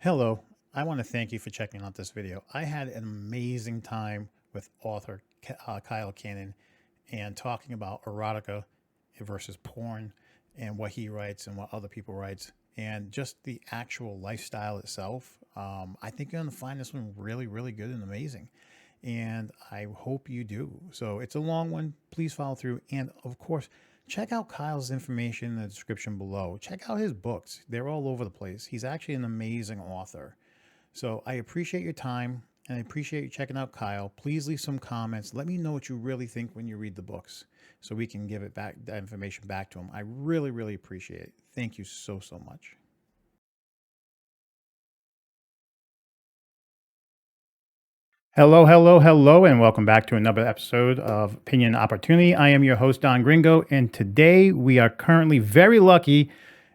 Hello, I want to thank you for checking out this video. I had an amazing time with author Kyle Canon and talking about erotica versus porn and what he writes and what other people writes and just the actual lifestyle itself. I think you're going to find this one really, really good and amazing. And I hope you do. So it's a long one. Please follow through. And of course, check out Kyle's information in the description below. Check out his books. They're all over the place. He's actually an amazing author. So I appreciate your time and I appreciate you checking out Kyle. Please leave some comments. Let me know what you really think when you read the books so we can give it back, that information back to him. I really, really appreciate it. Thank you so, so much. Hello, hello, hello, and welcome back to another episode of Opinion Opportunity. I am your host, Don Gringo, and today we are currently very lucky,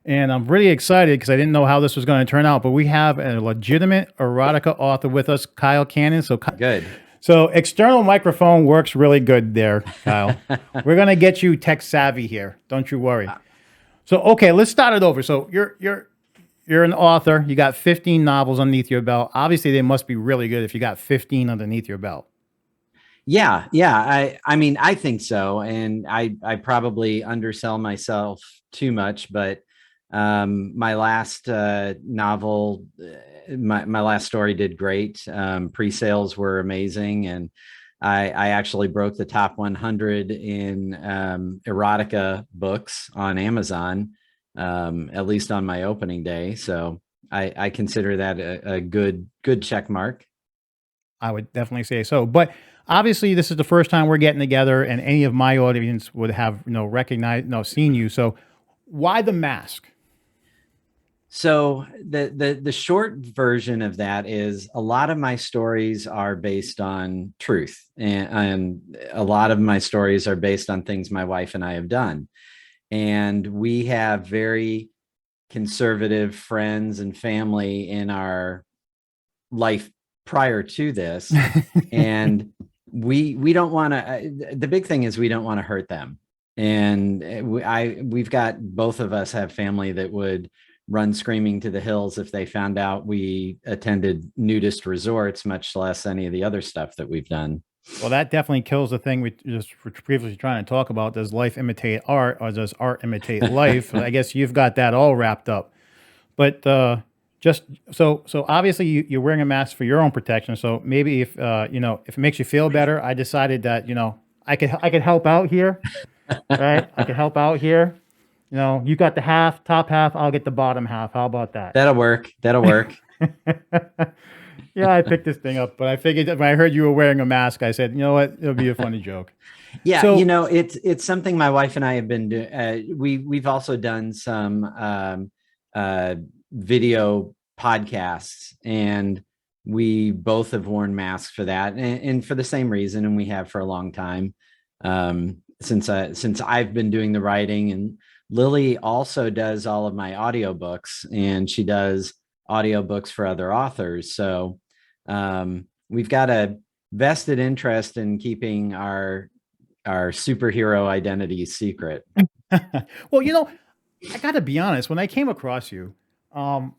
and I'm really excited because I didn't know how this was going to turn out, but we have a legitimate erotica author with us, Kyle Canon. Good. So external microphone works really good there, Kyle. We're going to get you tech savvy here. Don't you worry. So, okay, let's start it over. So you're an author. You got 15 novels underneath your belt. Obviously, they must be really good if you got 15 underneath your belt. Yeah. I mean, I think so. And I probably undersell myself too much, but my last novel, my last story did great. Pre-sales were amazing. And I actually broke the top 100 in erotica books on Amazon, at least on my opening day. So I consider that a good check mark. I would definitely say so. But obviously, this is the first time we're getting together, and any of my audience would have seen you. So why the mask? So the short version of that is a lot of my stories are based on truth, and a lot of my stories are based on things my wife and I have done. And we have very conservative friends and family in our life prior to this. And we don't want to, the big thing is we don't want to hurt them. And we've got, both of us have family that would run screaming to the hills if they found out we attended nudist resorts, much less any of the other stuff that we've done. Well, that definitely kills the thing we just were previously trying to talk about. Does life imitate art, or does art imitate life? I guess you've got that all wrapped up. But just so obviously you're wearing a mask for your own protection. So maybe if if it makes you feel better, I decided that I could help out here, right? I could help out here. You got the top half, I'll get the bottom half. How about that? That'll work. That'll work. Yeah, I picked this thing up, but I figured that when I heard you were wearing a mask, I said, you know what, it'll be a funny joke. Yeah, so, it's something my wife and I have been doing. We've also done some video podcasts, and we both have worn masks for that, and for the same reason, and we have for a long time, since I've been doing the writing. And Lily also does all of my audiobooks, and she does audiobooks for other authors. So we've got a vested interest in keeping our superhero identities secret. Well, I got to be honest. When I came across you, and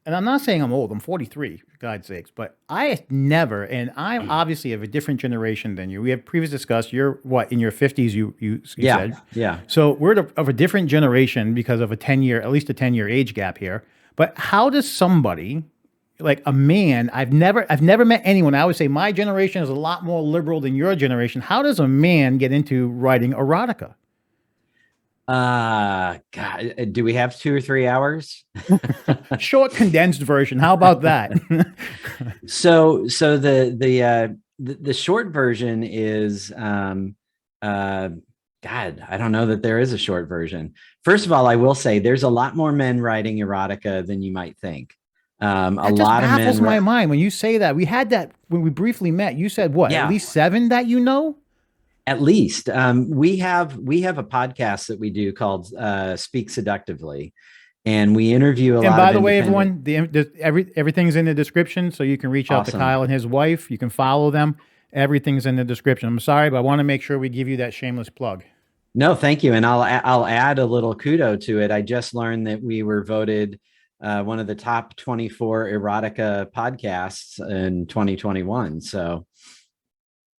I'm not saying I'm old, I'm 43, for God's sakes, but I never, and I'm obviously of a different generation than you. We have previously discussed, you're what, in your 50s, you said? Yeah. So we're of a different generation because of at least a 10-year age gap here. But how does somebody, like a man, I've never met anyone, I would say my generation is a lot more liberal than your generation. How does a man get into writing erotica? God, do we have 2 or 3 hours? Short condensed version. How about that? So the short version is, God, I don't know that there is a short version. First of all, I will say there's a lot more men writing erotica than you might think. That lot of men baffles my mind when you say that. We had that when we briefly met. You said what? Yeah. At least 7 that you know? At least. We have a podcast that we do called Speak Seductively, and we interview a lot. And by the way, everyone, everything's in the description, so you can reach out to Kyle and his wife. You can follow them. Everything's in the description. I'm sorry, but I want to make sure we give you that shameless plug. No, thank you. And I'll add a little kudo to it. I just learned that we were voted one of the top 24 erotica podcasts in 2021. So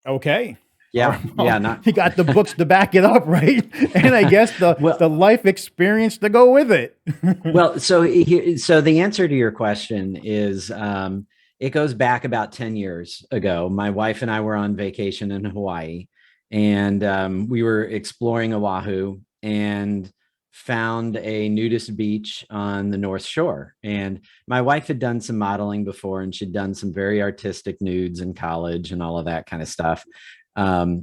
Okay. All yeah, right. yeah, Well, not you got the books to back it up, right? And I guess well. the life experience to go with it. Well, so the answer to your question is it goes back about 10 years ago. My wife and I were on vacation in Hawaii, and we were exploring Oahu and found a nudist beach on the North Shore. And my wife had done some modeling before, and she'd done some very artistic nudes in college and all of that kind of stuff.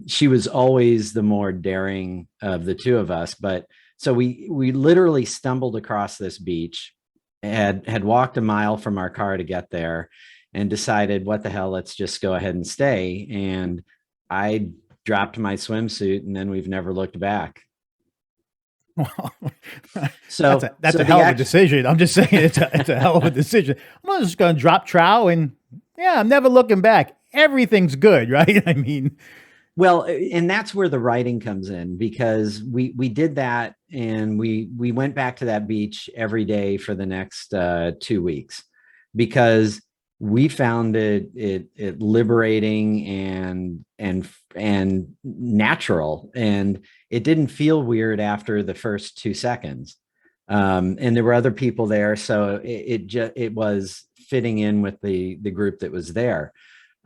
She was always the more daring of the two of us, but so we literally stumbled across this beach, had walked a mile from our car to get there, and decided, what the hell, let's just go ahead and stay. And I dropped my swimsuit, and then we've never looked back. Well, So that's so a the hell of a act decision. I'm just saying it's a hell of a decision. I'm just gonna drop trow and yeah, I'm never looking back. Everything's good, right? I mean, Well, and that's where the writing comes in, because we did that, and we went back to that beach every day for the next 2 weeks, because we found it liberating and natural, and it didn't feel weird after the first 2 seconds. And there were other people there, so it was fitting in with the group that was there.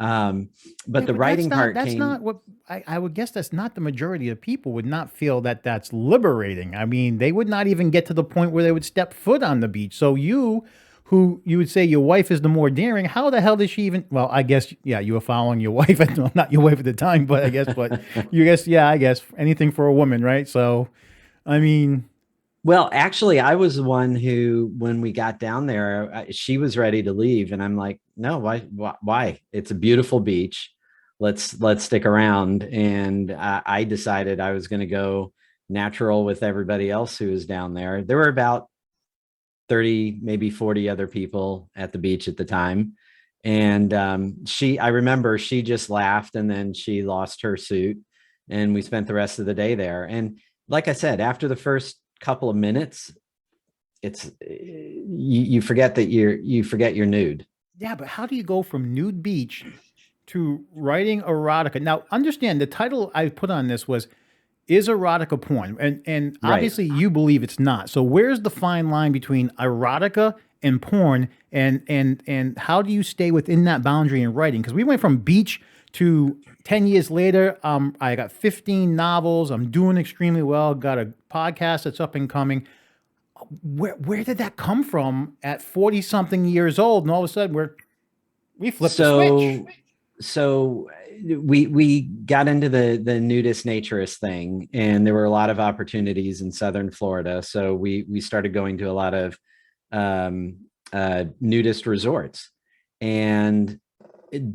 Um, but yeah, the but writing part that's came. not what I would guess. That's not the majority of people would not feel that that's liberating. I mean, they would not even get to the point where they would step foot on the beach. So you, who you would say your wife is the more daring, how the hell did she even? Well, I guess yeah, you were following your wife, well, not your wife at the time, but I guess, but you guess yeah, I guess anything for a woman, right? So, I mean, Well, actually, I was the one who, when we got down there, she was ready to leave, and I'm like, "No, why? Why? It's a beautiful beach. Let's stick around." And I decided I was going to go natural with everybody else who was down there. There were about 30, maybe 40 other people at the beach at the time, and I remember she just laughed, and then she lost her suit, and we spent the rest of the day there. And like I said, after the first couple of minutes, it's you forget that you forget you're nude. yeah, but how do you go from nude beach to writing erotica? Now, understand the title I put on this was "Is erotica porn?" And Right. obviously you believe it's not. So where's the fine line between erotica and porn? And how do you stay within that boundary in writing? Because we went from beach to 10 years later. I got 15 novels. I'm doing extremely well. Got a podcast that's up and coming. Where did that come from at 40 something years old? And all of a sudden we flipped the switch. So so we got into the nudist naturist thing, and there were a lot of opportunities in southern Florida, so we started going to a lot of um, nudist resorts. And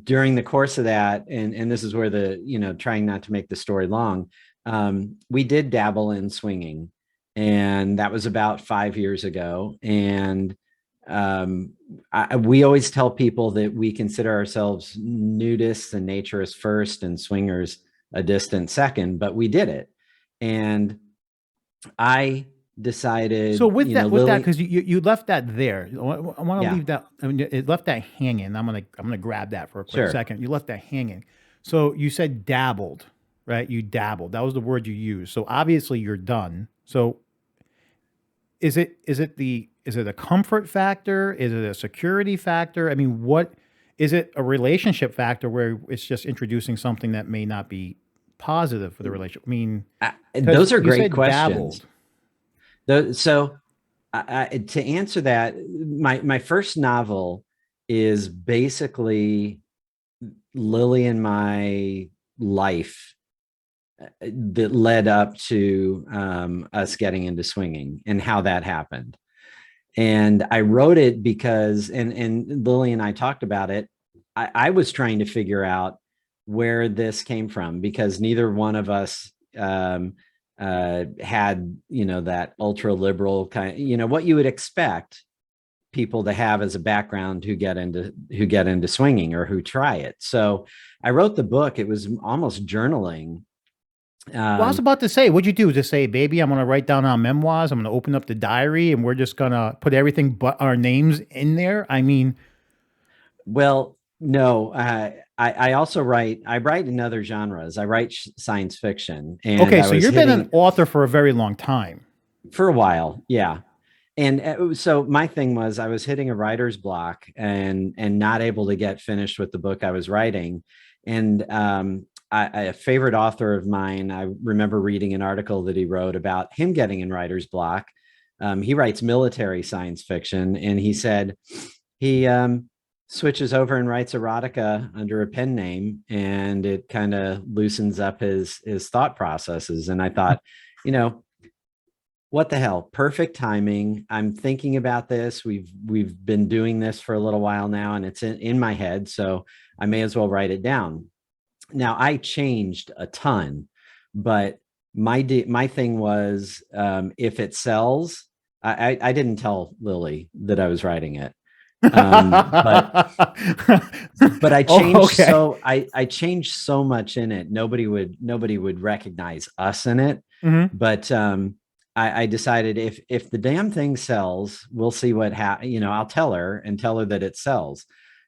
during the course of that, and this is where the, trying not to make the story long, we did dabble in swinging, and that was about 5 years ago. And we always tell people that we consider ourselves nudists and naturists first, and swingers a distant second, but we did it. And I So decided, with that, Lily. because you left that there, I want to Yeah, leave that. I mean, it left that hanging. I'm gonna grab that for a quick sure. second. You left that hanging. So you said dabbled, right? You dabbled. That was the word you used. So obviously you're done. So is it a comfort factor? Is it a security factor? I mean, what is it? A relationship factor where it's just introducing something that may not be positive for the relationship? I mean, because Those are you great said questions. dabbled. So to answer that, my first novel is basically Lily and my life that led up to us getting into swinging, and how that happened. And I wrote it because, and Lily and I talked about it. I was trying to figure out where this came from, because neither one of us had, that ultra liberal kind, what you would expect people to have as a background who get into swinging or who try it. So I wrote the book. It was almost journaling, Well, I was Um, about to say, what'd you do? Just say, baby, I'm going to write down our memoirs. I'm going to open up the diary and we're just going to put everything but our names in there. I mean, well, no, I also I write in other genres. I write science fiction, and okay, I so was you've been an hitting author for a very long time. for a while. Yeah. And so my thing was I was hitting a writer's block and not able to get finished with the book I was writing. And a favorite author of mine, I remember reading an article that he wrote about him getting in writer's block. He writes military science fiction, and he said he switches over and writes erotica under a pen name, and it kind of loosens up his thought processes. And I thought, you know, what the hell, perfect timing. I'm thinking about this. We've been doing this for a little while now, and it's in my head, so I may as well write it down. Now I changed a ton, but my thing was, if it sells, I didn't tell Lily that I was writing it. But I Oh, changed okay. I changed so much in it. Nobody would recognize us in it. Hmm. But I decided if the damn thing sells, we'll see what happens. I'll tell her that it sells.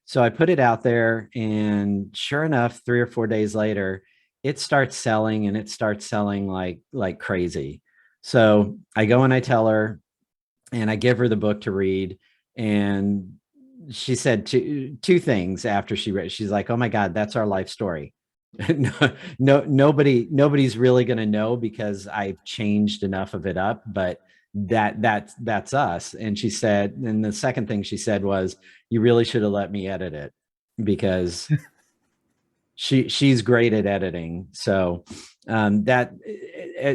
So I put it out there, and sure enough, 3 or 4 days later, it starts selling, and it starts selling like crazy. So I go and I tell her, and I give her the book to read, and she said two things after she read. She's like, "Oh my God, that's our life story." No, nobody's really going to know because I've changed enough of it up, but that's us. And she said, and the second thing she said was, "You really should have let me edit it, because she's great at editing." So that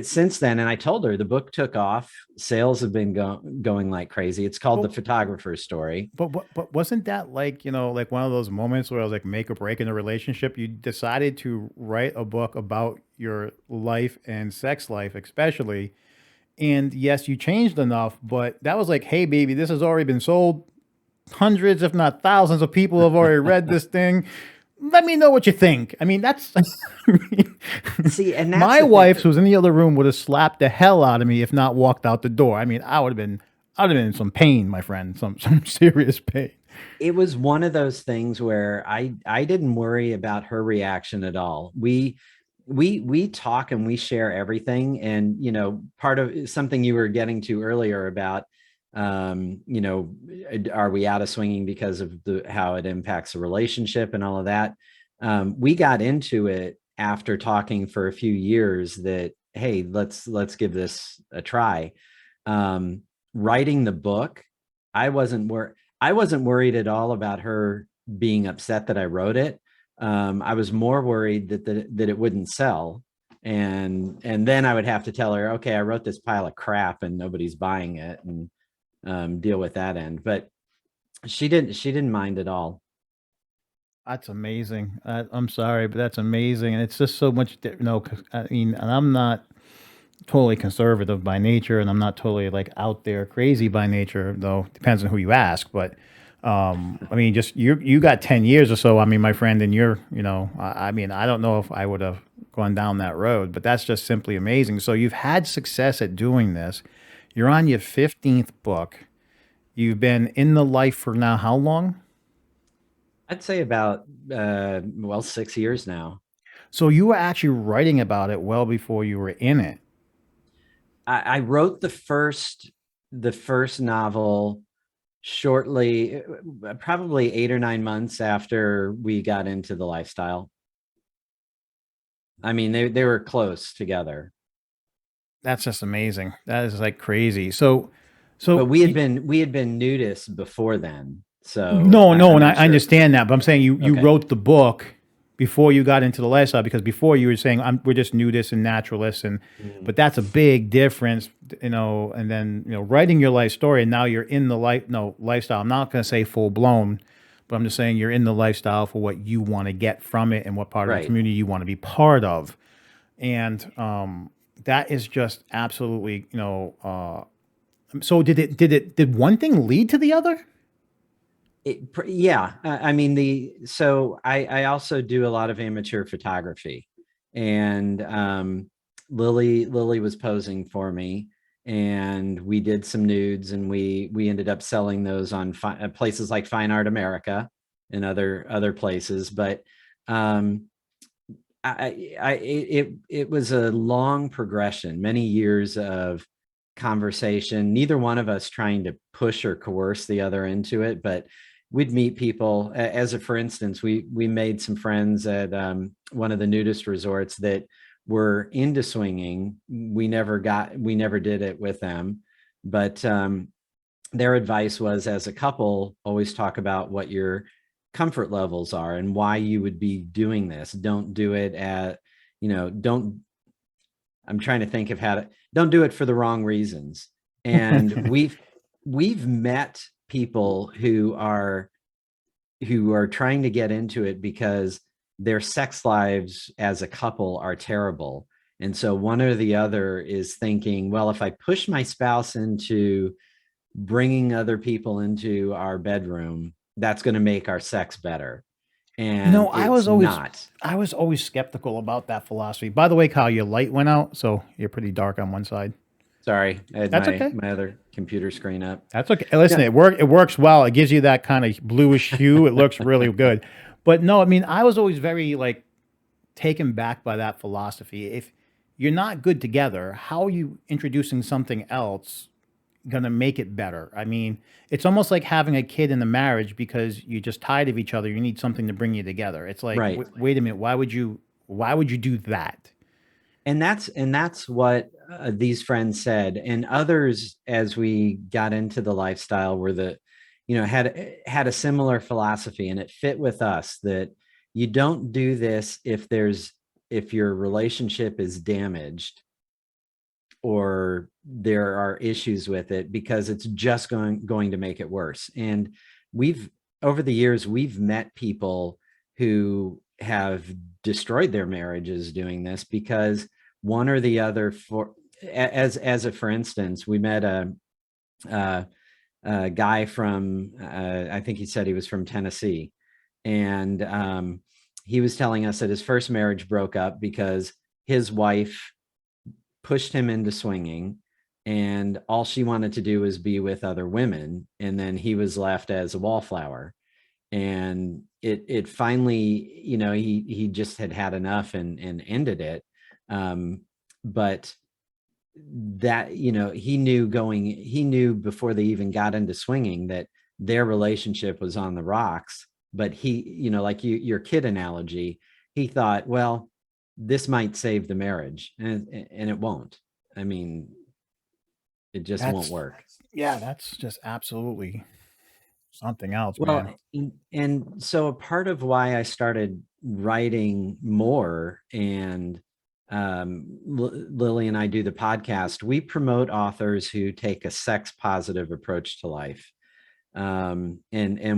since then, and I told her the book took off. Sales have been going like crazy. It's called The Well, Photographer's Story. but wasn't that like, like one of those moments where it was like make or break in a relationship? You decided to write a book about your life and sex life, especially. And yes, you changed enough, but that was like, hey, baby, this has already been sold. Hundreds, if not thousands, of people have already read this thing. Let me know what you think. I mean, that's I mean, See, and that's my the thing. wife, who was in the other room, would have slapped the hell out of me if not walked out the door. I mean, I'd have been in some pain, my friend, some serious pain. It was one of those things where I didn't worry about her reaction at all. We talk and we share everything. And part of something you were getting to earlier about, are we out of swinging because of how it impacts the relationship and all of that. We got into it after talking for a few years that, hey, let's give this a try. Writing the book, I wasn't wor- I wasn't worried at all about her being upset that I wrote it. I was more worried that it wouldn't sell, and then I would have to tell her, okay, I wrote this pile of crap and nobody's buying it, and deal with that end. But she didn't mind at all. That's amazing. I'm sorry, but that's amazing, and it's just so much. 'Cause, I mean, and I'm not totally conservative by nature, and I'm not totally like out there crazy by nature, though. Depends on who you ask. But I mean, just you got 10 years or so. I mean, my friend, and I mean, I don't know if I would have gone down that road, but that's just simply amazing. So you've had success at doing this. You're on your 15th book. You've been in the life for now how long? I'd say about 6 years now. So you were actually writing about it well before you were in it. I wrote the first novel shortly, probably 8 or 9 months after we got into the lifestyle. I mean, they were close together. That's just amazing. That is like crazy. But So we had been nudists before then. So no, no, I'm and not I sure. understand that, but I'm saying you Okay. wrote the book before you got into the lifestyle because before you were saying we're just nudists and naturalists, and Mm. but that's a big difference, And then writing your life story, and now you're in the lifestyle. I'm not going to say full blown, but I'm just saying you're in the lifestyle for what you want to get from it and what part of the Right. community you want to be part of, and that is just absolutely So did one thing lead to the other? Yeah. I mean, so I also do a lot of amateur photography, and Lily was posing for me, and we did some nudes, and we ended up selling those on places like Fine Art America and other places. But it was a long progression, many years of conversation, neither one of us trying to push or coerce the other into it, but we'd meet people. For instance, we made some friends at one of the nudist resorts that were into swinging. We never did it with them, but their advice was, as a couple, always talk about what your comfort levels are and why you would be doing this. Don't do it at, don't, I'm trying to think of how to, don't do it for the wrong reasons. And we've met people who are trying to get into it because their sex lives as a couple are terrible. And so one or the other is thinking, well, if I push my spouse into bringing other people into our bedroom, that's going to make our sex better. And it's not. I was always skeptical about that philosophy. By the way, Kyle, your light went out, so you're pretty dark on one side. Sorry, I had That's okay. my other computer screen up. That's okay. Listen, Yeah. it works well. It gives you that kind of bluish hue. It looks really good. But no, I mean, I was always very like taken back by that philosophy. If you're not good together, how are you introducing something else going to make it better? I mean, it's almost like having a kid in the marriage because you're just tired of each other. You need something to bring you together. It's like, Right. Wait a minute, why would you do that? And that's what these friends said, and others, as we got into the lifestyle, were had a similar philosophy, and it fit with us, that you don't do this if your relationship is damaged or there are issues with it, because it's just going to make it worse. And over the years, we've met people who have destroyed their marriages doing this, because one or the other, for instance, we met a guy from I think he said he was from Tennessee, and he was telling us that his first marriage broke up because his wife pushed him into swinging, and all she wanted to do was be with other women, and then he was left as a wallflower. And it finally, he just had enough and ended it. But that, he knew before they even got into swinging that their relationship was on the rocks. But he, like your kid analogy, he thought, well, this might save the marriage, and it won't. I mean, it just won't work. Yeah, that's just absolutely something else, man. Well, and so a part of why I started writing more, and Lily and I do the podcast, we promote authors who take a sex positive approach to life. And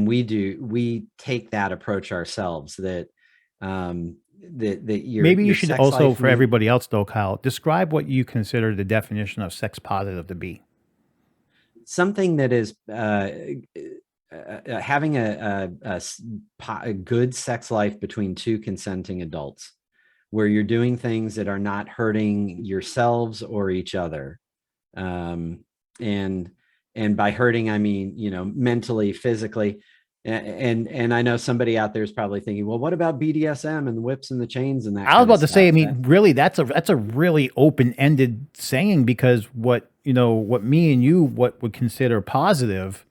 we take that approach ourselves, that Maybe you your should sex also, life for everybody else though, Kyle, describe what you consider the definition of sex positive to be. something that is having a good sex life between two consenting adults, where you're doing things that are not hurting yourselves or each other. And by hurting, I mean, mentally, physically. And I know somebody out there is probably thinking, well, what about BDSM and the whips and the chains and that I was kind of about to say, stuff? I mean, really, that's a really open ended saying, because what me and you what would consider positive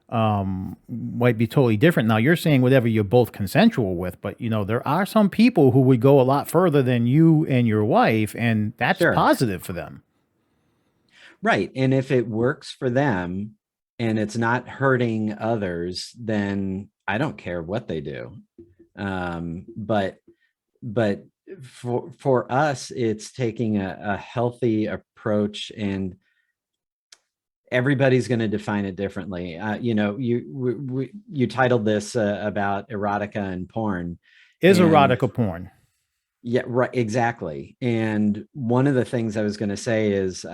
might be totally different. Now you're saying whatever you're both consensual with, but there are some people who would go a lot further than you and your wife, and that's Sure. positive for them. Right. And if it works for them and it's not hurting others, then I don't care what they do. But for us, it's taking a healthy approach, and everybody's going to define it differently. You titled this about erotica and porn. Is And erotica porn? yeah, right, exactly. And one of the things I was going to say is,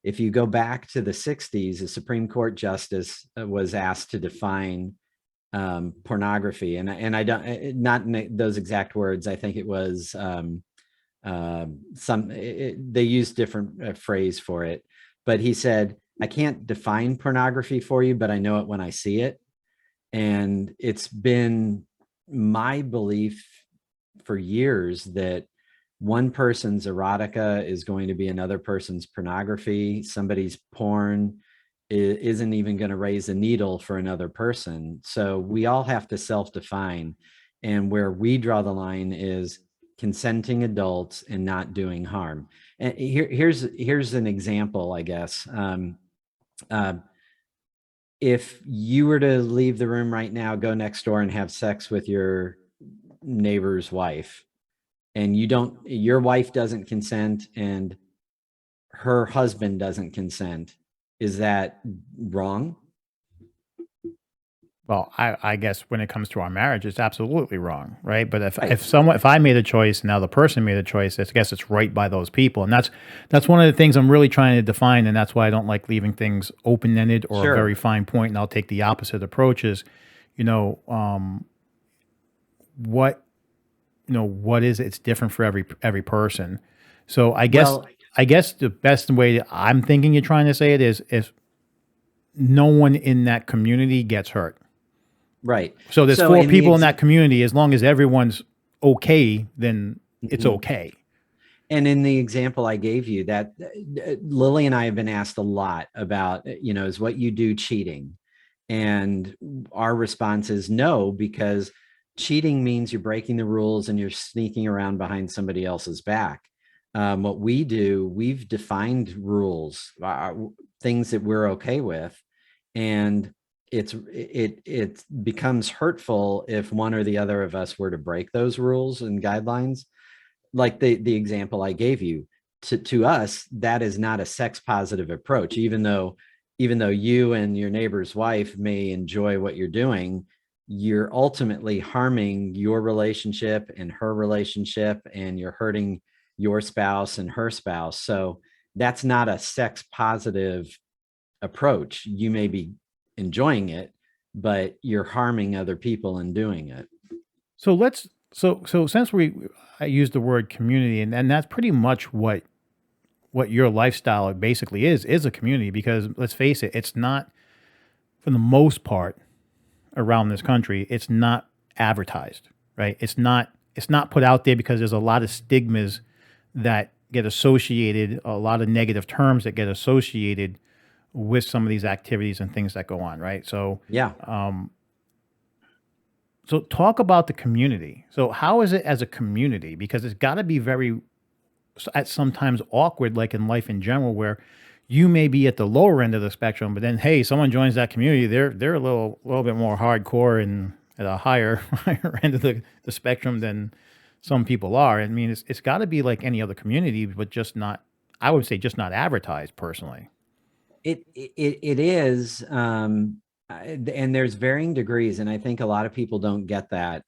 if you go back to the 60s, a Supreme Court justice was asked to define pornography, and I don't, not in those exact words. I think it was They use different phrase for it, but he said, I can't define pornography for you, but I know it when I see it. And it's been my belief for years that one person's erotica is going to be another person's pornography. Somebody's porn isn't even going to raise a needle for another person. So we all have to self-define. And where we draw the line is consenting adults and not doing harm. And here's an example, I guess. Uh, if you were to leave the room right now, go next door and have sex with your neighbor's wife, and your wife doesn't consent and her husband doesn't consent, is that wrong? Well, I guess when it comes to our marriage, it's absolutely wrong, right? But Right. if I made a choice and now the person made a choice, I guess it's right by those people, and that's one of the things I'm really trying to define, and that's why I don't like leaving things open ended or a very Sure. fine point. And I'll take the opposite approach. Is, you know, what what is it? It's different for every person. So Well, I guess the best way I'm thinking you're trying to say it is if no one in that community gets hurt. right. So there's So four in the people in that community. As long as everyone's okay, then it's okay. and in the example I gave you, that Lily and I have been asked a lot about, is what you do cheating? And our response is no, because cheating means you're breaking the rules and you're sneaking around behind somebody else's back. What we do, we've defined rules, things that we're okay with, and it becomes hurtful if one or the other of us were to break those rules and guidelines. Like the example I gave you, to us, that is not a sex positive approach, even though you and your neighbor's wife may enjoy what you're doing, you're ultimately harming your relationship and her relationship, and you're hurting your spouse and her spouse. So that's not a sex positive approach. You may be enjoying it, but you're harming other people in doing it. So so since I used the word community, and that's pretty much what your lifestyle basically is a community, because let's face it, it's not, for the most part around this country, it's not advertised, right? It's not put out there because there's a lot of stigmas that get associated, a lot of negative terms that get associated with some of these activities and things that go on, right? Yeah. So talk about the community. So how is it as a community? Because it's got to be very at sometimes awkward, like in life in general, where you may be at the lower end of the spectrum, but then hey, someone joins that community, they're a little bit more hardcore and at a higher higher end of the spectrum than some people are. I mean, it's got to be like any other community, but just not. I would say just not advertised personally. It is, and there's varying degrees, and I think a lot of people don't get that.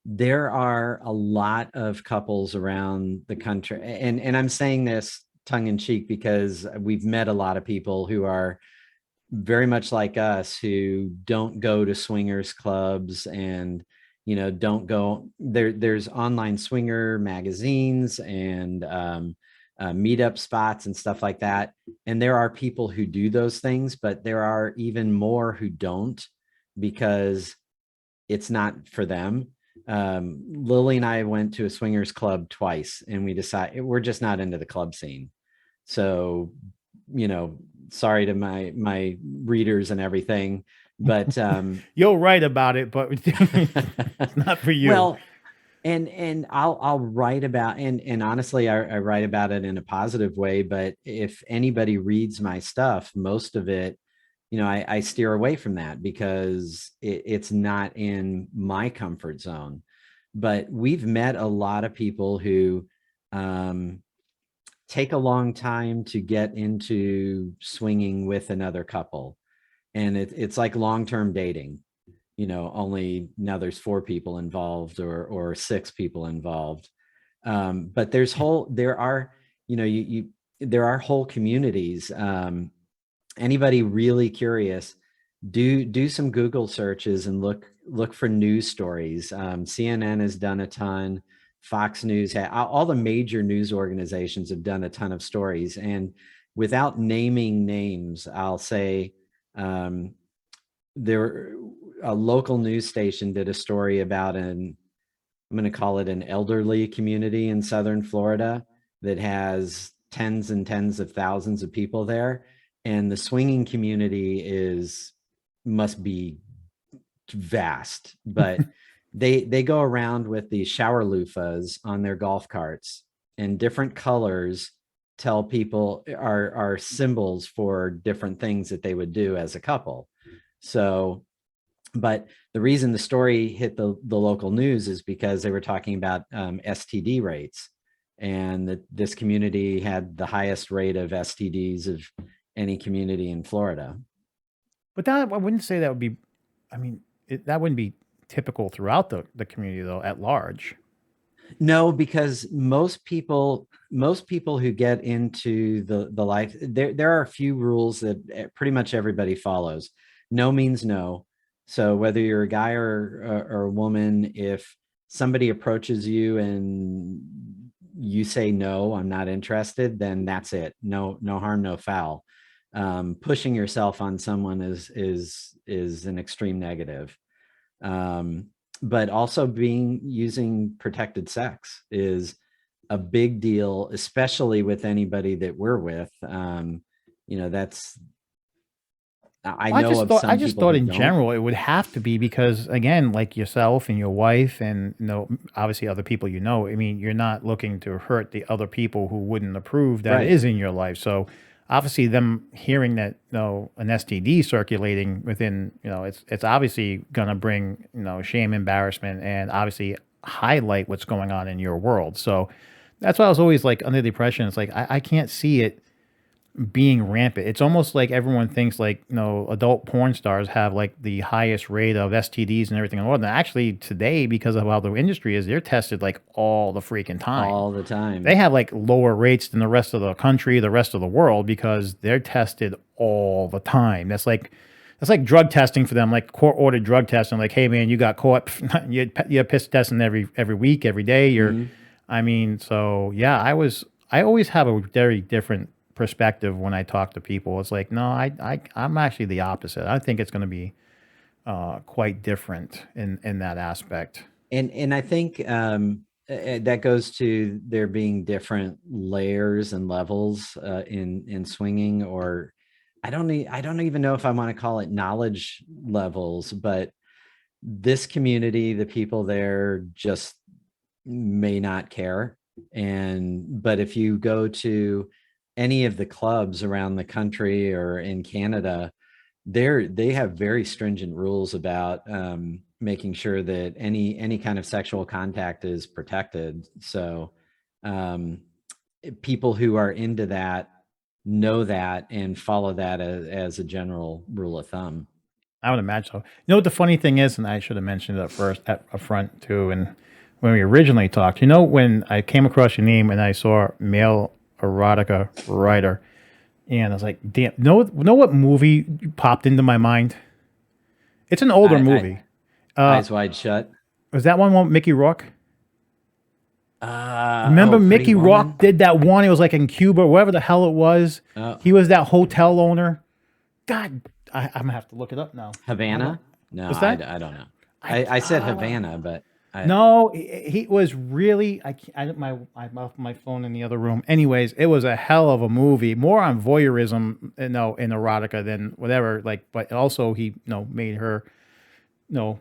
There are a lot of couples around the country, and I'm saying this tongue in cheek because we've met a lot of people who are very much like us, who don't go to swingers clubs and don't go there. There's online swinger magazines and meetup spots and stuff like that, and there are people who do those things, but there are even more who don't, because it's not for them. Lily and I went to a swingers club twice, and we decided we're just not into the club scene. So, you know, sorry to my readers and everything, but You'll write about it, but it's not for you. well, and I'll write about, and honestly, I write about it in a positive way. But if anybody reads my stuff, most of it, I steer away from that because it's not in my comfort zone. But we've met a lot of people who take a long time to get into swinging with another couple, and it's like long-term dating. Only now there's four people involved, or six people involved. But there are, there are whole communities. Anybody really curious, do some Google searches and look for news stories. CNN has done a ton, Fox News, all the major news organizations have done a ton of stories. And without naming names, I'll say um, there a local news station did a story about I'm going to call it an elderly community in Southern Florida that has tens and tens of thousands of people there. And the swinging community must be vast, but they go around with these shower loofahs on their golf carts, and different colors tell people are symbols for different things that they would do as a couple. So, but the reason the story hit the local news is because they were talking about STD rates, and that this community had the highest rate of STDs of any community in Florida. But that, I wouldn't say that would be, I mean, that wouldn't be typical throughout the community though, at large. No, because most people who get into the life, there are a few rules that pretty much everybody follows. No means no. So whether you're a guy or a woman, if somebody approaches you and you say no, I'm not interested, then that's it. No harm, no foul. Pushing yourself on someone is an extreme negative. But also using protected sex is a big deal, especially with anybody that we're with. That's I Well, know of some I just people thought who in don't. general it would have to be because again, like yourself and your wife and obviously other people I mean, you're not looking to hurt the other people who wouldn't approve that Right. is in your life. So obviously them hearing that an STD circulating within, it's obviously gonna bring, shame, embarrassment, and obviously highlight what's going on in your world. So that's why I was always like under the impression it's like I can't see it being rampant. It's almost like everyone thinks like, adult porn stars have like the highest rate of STDs and everything in the world. And actually today, because of how the industry is, they're tested like all the freaking time. All the They time. have like lower rates than the rest of the country, the rest of the world, because they're tested all the time. That's like drug testing for them, like court ordered drug testing. Like, hey man, you got caught. You're piss testing every week, every day. Mhm. I mean, so yeah, I always have a very different perspective when I talk to people. It's like, no, I'm actually the opposite. I think it's going to be quite different in that aspect. And I think that goes to there being different layers and levels in swinging, or I don't even know if I want to call it knowledge levels, but this community, the people there just may not care. But if you go to any of the clubs around the country or in Canada, they have very stringent rules about making sure that any kind of sexual contact is protected. So um, people who are into that know that and follow that as a general rule of thumb. I would imagine so. You know what the funny thing is, and I should have mentioned it up front too. And when we originally talked, when I came across your name and I saw male erotica writer, and I was like, damn, know what movie popped into my mind? It's an older I movie. Eyes wide shut. Was that one with Mickey Rourke? Oh, Remember Pretty Mickey Rourke Woman. did that one? It was like in Cuba, wherever the hell it was. Oh, He was that hotel owner. God, I'm gonna have to look it up now. How do I? Havana. No, What's that? I don't know. I I said Havana, but I No, he was really. I can't, I left my phone in the other room. Anyways, it was a hell of a movie. More on voyeurism, in erotica than whatever. Like, but also he, made her, no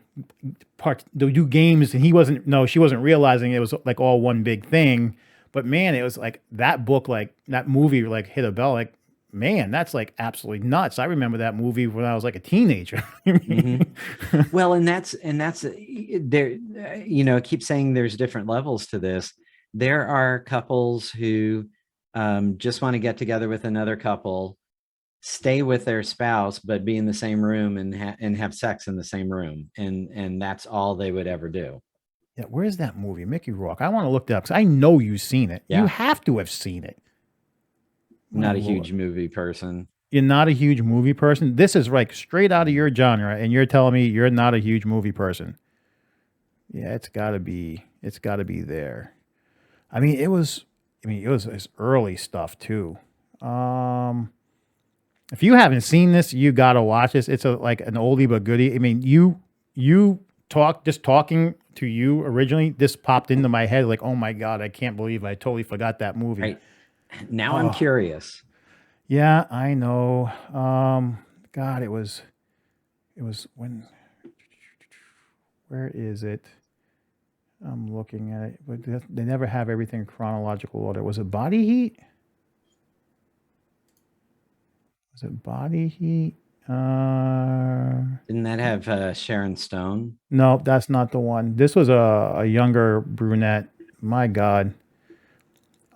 part do games, and he wasn't. No, she wasn't realizing it was like all one big thing. But man, it was like that book, like that movie, like hit a bell. Like, man, that's like absolutely nuts. I remember that movie when I was like a teenager. I hmm mean, well, and that's there. Keep saying there's different levels to this. There are couples who just want to get together with another couple, stay with their spouse, but be in the same room and have sex in the same room, and that's all they would ever do. Yeah, where's that movie? Mickey Rourke. I want to look that up because I know you've seen it. You Yeah, have to have seen it. I'm My not a lord. huge movie person. You're not a huge movie person. This is like straight out of your genre, and you're telling me you're not a huge movie person. Yeah, it's gotta be. It's gotta be there. I mean, it was. I mean, it was his early stuff too. Um, if you haven't seen this, you gotta watch this. It's a like an oldie but goodie. I mean, you talking to you originally. This popped into my head like, oh my god, I can't believe I totally forgot that movie. Right. Now I'm curious. Yeah, I know. God, it was when. Where is it? I'm looking at it, but they never have everything in chronological order. Was it Body Heat? Was it Body Heat? Didn't that have Sharon Stone? No, that's not the one. This was a younger brunette. My God.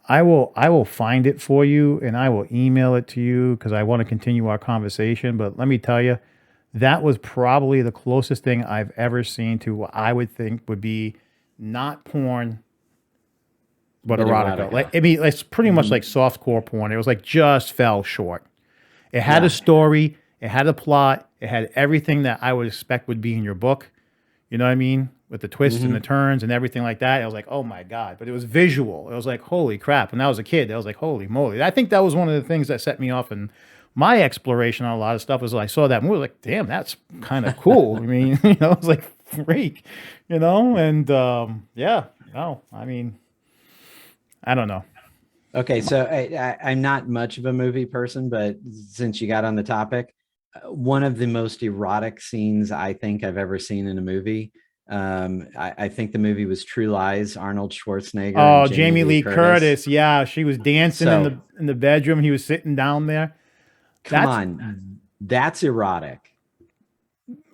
I will find it for you and I will email it to you because I want to continue our conversation. But let me tell you, that was probably the closest thing I've ever seen to what I would think would be not porn, but But erotica. erotica. Like I mean, it's pretty much like Mhm. softcore porn. It was like just fell short. It had a Yeah. story, it had a plot, it had everything that I would expect would be in your book. You know what I mean? With the twists and the Hmm. turns and everything like that. I was like, oh my God. But it was visual. It was like, holy crap. When I was a kid, I was like, holy moly. I think that was one of the things that set me off in my exploration on a lot of stuff was I saw that movie, like, damn, that's kind of cool. I mean, it was like freak, and yeah, no, I mean, I don't know. Okay, so I'm not much of a movie person, but since you got on the topic, one of the most erotic scenes I think I've ever seen in a movie. I think the movie was True Lies, Arnold Schwarzenegger and Oh, Jamie Jamie Lee Lee Curtis. Curtis. Yeah, she was dancing in So the bedroom. He was sitting down there. come That's on, that's erotic.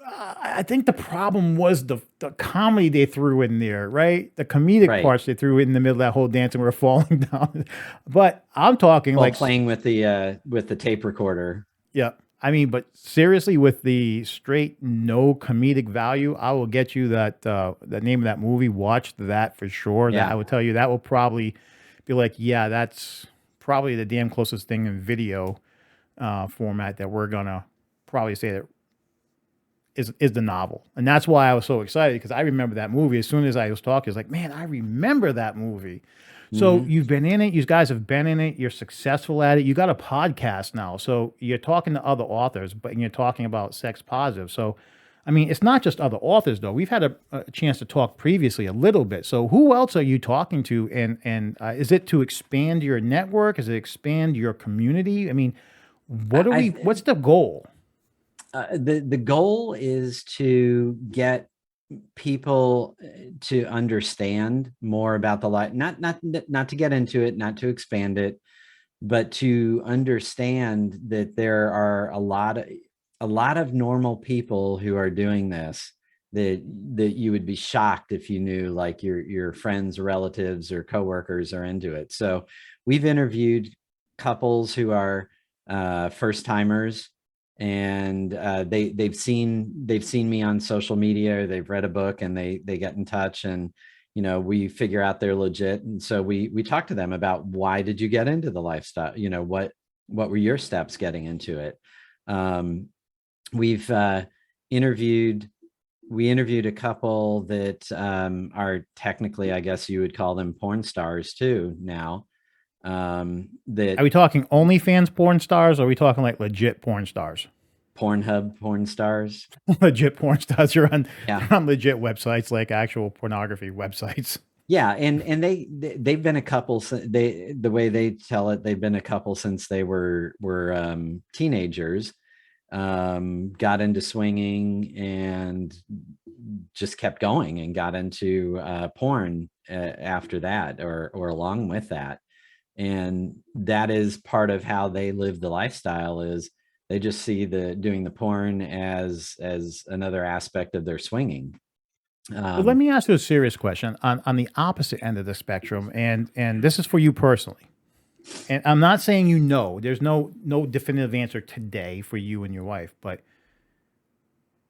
I think the problem was the comedy they threw in there, right? The comedic Right. parts they threw in the middle of that whole dance and we're falling down. But I'm talking Well, like, playing with the tape recorder. yeah, I mean, but seriously, with the straight no comedic value, I will get you the name of that movie. Watch that for sure. That I Yeah. would tell you that will probably be like, yeah, that's probably the damn closest thing in video format that we're gonna probably say that is the novel, and that's why I was so excited because I remember that movie. As soon as I was talking, I was like, "Man, I remember that movie." So Hmm. you've been in it. You guys have been in it. You're successful at it. You got a podcast now, so you're talking to other authors, but you're talking about sex positive. So, I mean, it's not just other authors though. We've had a chance to talk previously a little bit. So who else are you talking to? And is it to expand your network? Is it expand your community? I mean, what are we? I What's the goal? the goal is to get people to understand more about the life, not to get into it, not to expand it, but to understand that there are a lot of normal people who are doing this, that you would be shocked if you knew, like your friends, relatives, or coworkers are into it. So we've interviewed couples who are first timers, and they've seen me on social media, or they've read a book, and they get in touch, and we figure out they're legit. And so we talk to them about, why did you get into the lifestyle? What were your steps getting into it? We've interviewed we interviewed a couple that are technically, I guess you would call them, porn stars too now. That Are we talking OnlyFans porn stars or are we talking like legit porn stars? Pornhub porn stars. Legit porn stars. Yeah. You're on legit websites like actual pornography websites. Yeah, and they've been a couple. The way they tell it, they've been a couple since they were teenagers. Got into swinging and just kept going, and got into porn after that, or along with that. And that is part of how they live the lifestyle. Is they just see the doing the porn as another aspect of their swinging. Well, let Um, me ask you a serious question on the opposite end of the spectrum, and this is for you personally. And I'm not saying you know. There's no definitive answer today for you and your wife, but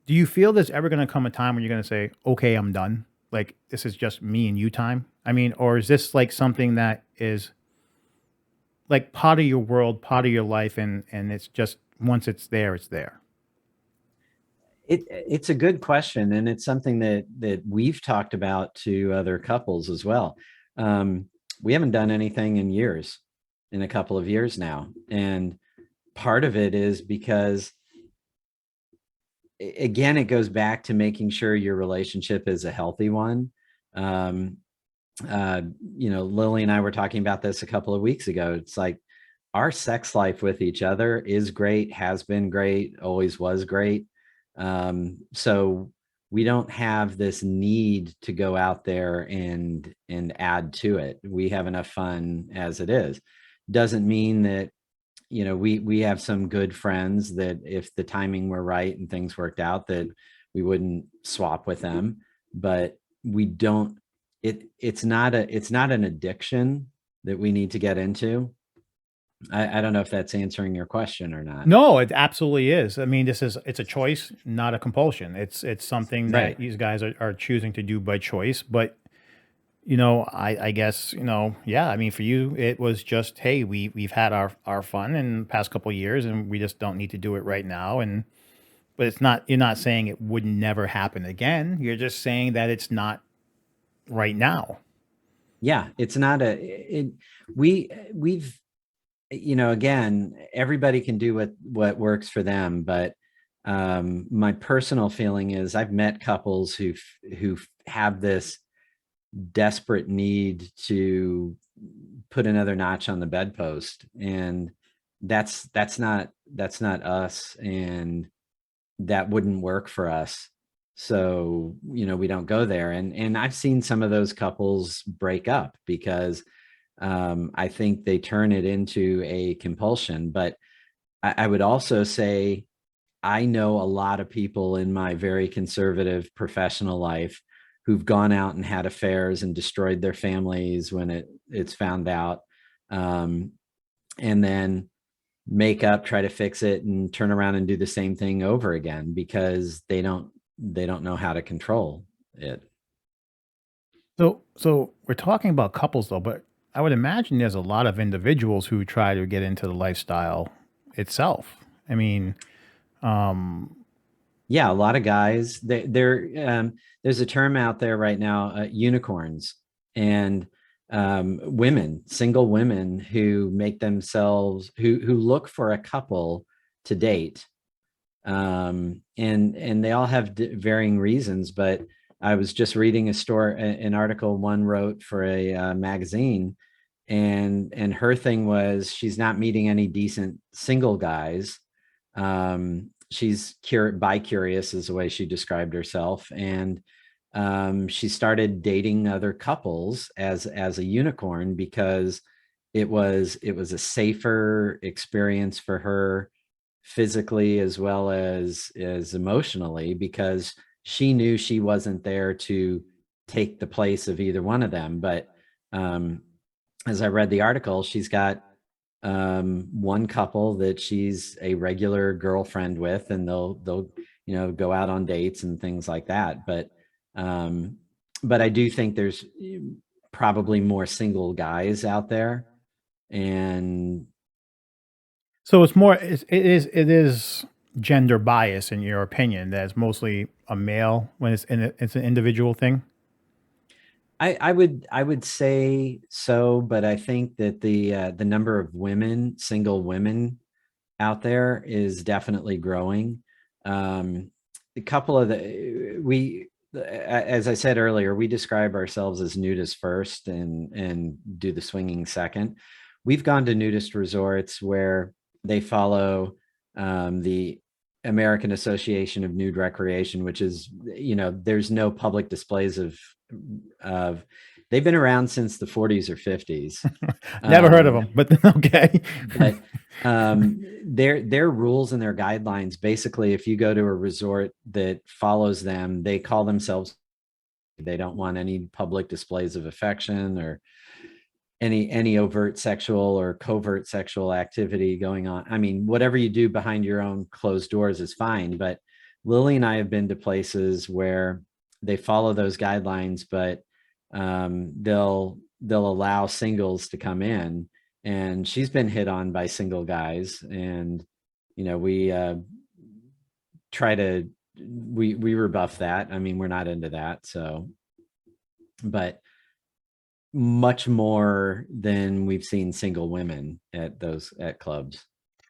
do you feel there's ever going to come a time when you're going to say, "Okay, I'm done. Like this is just me and you time." I mean, or is this like something that is like part of your world, part of your life, and it's just once it's there, it's there. it's a good question, and it's something that we've talked about to other couples as well. we haven't done anything in years, in a couple of years now. And part of it is because, again, it goes back to making sure your relationship is a healthy one. Um, Lily and I were talking about this a couple of weeks ago. It's like our sex life with each other is great, has been great, always was great. So we don't have this need to go out there and add to it. We have enough fun as it is. Doesn't mean that, we have some good friends that if the timing were right and things worked out, that we wouldn't swap with them. But we don't, it's not an addiction that we need to get into. I don't know if that's answering your question or not. No, it absolutely is. I mean, it's a choice, not a compulsion. It's something that Right. these guys are choosing to do by choice. But I guess, yeah. I mean, for you, it was just, hey, we've had our fun in the past couple of years, and we just don't need to do it right now. And but it's not. You're not saying it would never happen again. You're just saying that it's not right now. Yeah, it's not we've, again, everybody can do what works for them, but my personal feeling is I've met couples who have this desperate need to put another notch on the bedpost, and that's not us, and that wouldn't work for us. So we don't go there, and I've seen some of those couples break up because I think they turn it into a compulsion. But I would also say I know a lot of people in my very conservative professional life who've gone out and had affairs and destroyed their families when it's found out, um, and then make up, try to fix it, and turn around and do the same thing over again because they don't know how to control it. So we're talking about couples though, but I would imagine there's a lot of individuals who try to get into the lifestyle itself. I mean, um, Yeah, a lot of guys. There's a term out there right now, unicorns, and women, single women who make themselves who look for a couple to date, and they all have varying reasons. But I was just reading an article one wrote for a magazine, and her thing was she's not meeting any decent single guys. She's bi-curious is the way she described herself, and she started dating other couples as a unicorn because it was a safer experience for her, physically as well as emotionally, because she knew she wasn't there to take the place of either one of them. But um, as I read the article, she's got one couple that she's a regular girlfriend with, and they'll go out on dates and things like that. Um, but I do think there's probably more single guys out there, and so it is gender bias in your opinion. That it's mostly a male when it's an individual thing. I would say so, but I think that the number of single women out there is definitely growing. A couple of as I said earlier, we describe ourselves as nudist first and do the swinging second. We've gone to nudist resorts where they follow the American Association of Nude Recreation, which is, there's no public displays of they've been around since the 40s or 50s. Never heard of Um, them, but okay. but their rules and their guidelines, basically, if you go to a resort that follows them, they call themselves, they don't want any public displays of affection or any overt sexual or covert sexual activity going on. I mean, whatever you do behind your own closed doors is fine. But Lily and I have been to places where they follow those guidelines, but they'll allow singles to come in, and she's been hit on by single guys, and we try to we rebuff that. I mean, we're not into that. So, but much more than we've seen single women at those at clubs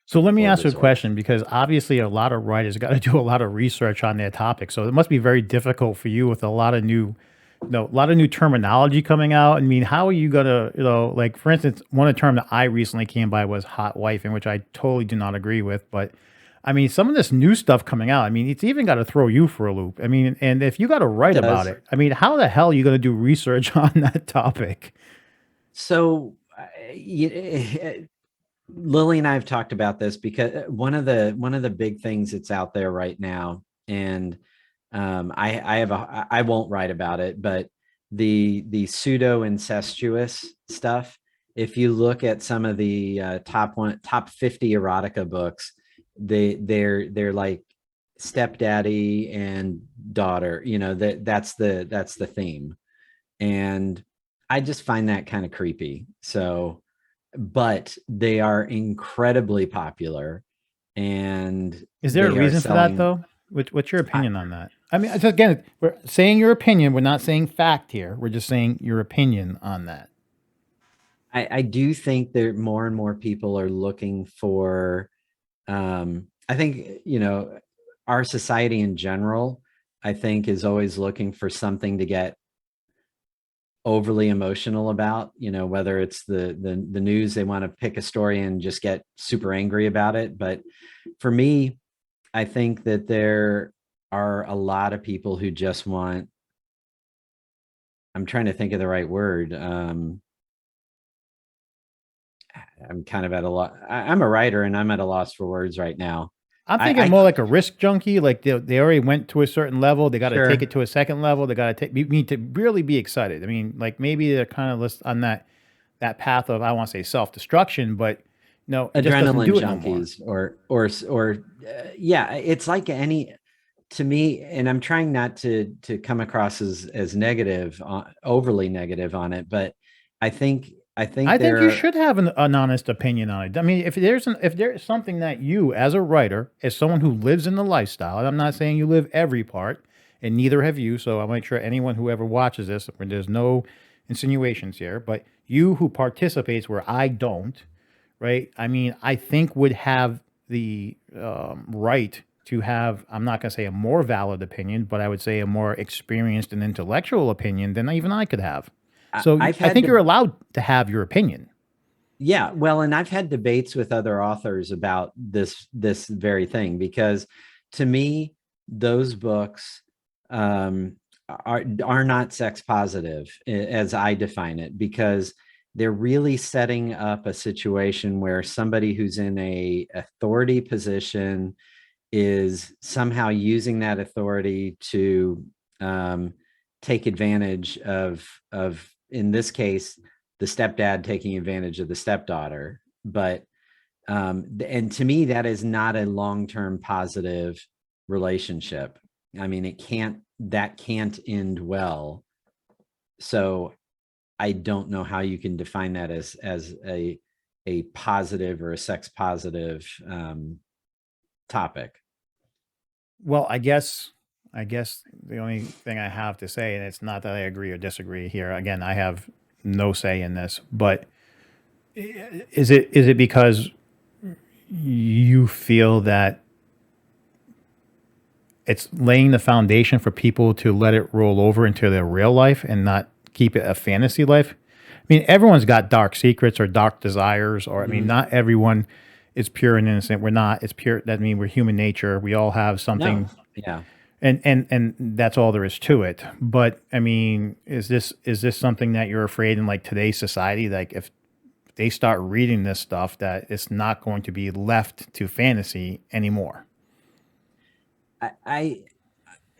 So let me or ask you a resorts. question, because obviously a lot of writers got to do a lot of research on their topic. So it must be very difficult for you with a lot of new, a lot of new terminology coming out. I mean, how are you gonna, like for instance, one of the term that I recently came by was hot wife, in which I totally do not agree with. But I mean, some of this new stuff coming out, I mean, it's even got to throw you for a loop. I mean, and if you got to It write about does. it, I mean, how the hell are you going to do research on that topic? So Lily and I have talked about this because one of the big things that's out there right now, and I won't write about it, but the pseudo incestuous stuff. If you look at some of the top 50 erotica books, they're like stepdaddy and daughter. You know, that's the theme, and I just find that kind of creepy. So, but they are incredibly popular, and Is there a they are reason for that selling. though? What's your I, opinion on that? I mean, so again, we're saying your opinion. We're not saying fact here. We're just saying your opinion on that. I do think that more and more people are looking for. I think our society in general. I think is always looking for something to get overly emotional about, whether it's the news, they want to pick a story and just get super angry about it. But for me, I think that there are a lot of people who just want, I'm trying to think of the right word. I'm kind of at a lot. I'm a writer and I'm at a loss for words right now. I'm thinking I more like a risk junkie. Like they already went to a certain level. They got to take sure it to a second level. They got to take. You need to really be excited. I mean, like maybe they're kind of on that path of, I want to say, self destruction, but no, it just doesn't adrenaline do it no more. junkies or yeah, it's like any to me, and I'm trying not to come across as negative, overly negative on it, but I think I think you there should have an honest opinion on it. I mean, if there's something that you, as a writer, as someone who lives in the lifestyle, and I'm not saying you live every part, and neither have you. So I'll make sure anyone who ever watches this, there's no insinuations here, but you who participates where I don't, right? I mean, I think would have the right to have, I'm not going to say a more valid opinion, but I would say a more experienced and intellectual opinion than even I could have. So I've I had think to you're allowed to have your opinion. yeah, well, and I've had debates with other authors about this very thing because to me those books are not sex positive as I define it, because they're really setting up a situation where somebody who's in a authority position is somehow using that authority to um, take advantage of in this case the stepdad taking advantage of the stepdaughter. But and to me that is not a long-term positive relationship. I mean, that can't end well. So I don't know how you can define that as a positive or a sex positive topic. Well, I guess the only thing I have to say, and it's not that I agree or disagree here. Again, I have no say in this, but is it because you feel that it's laying the foundation for people to let it roll over into their real life and not keep it a fantasy life? I mean, everyone's got dark secrets or dark desires, or I mean, Mhm. not everyone is pure and innocent. We're not. It's pure. That means we're human nature. We all have No, something, yeah. and that's all there is to it. But I mean, is this something that you're afraid in like today's society, like if they start reading this stuff, that it's not going to be left to fantasy anymore? I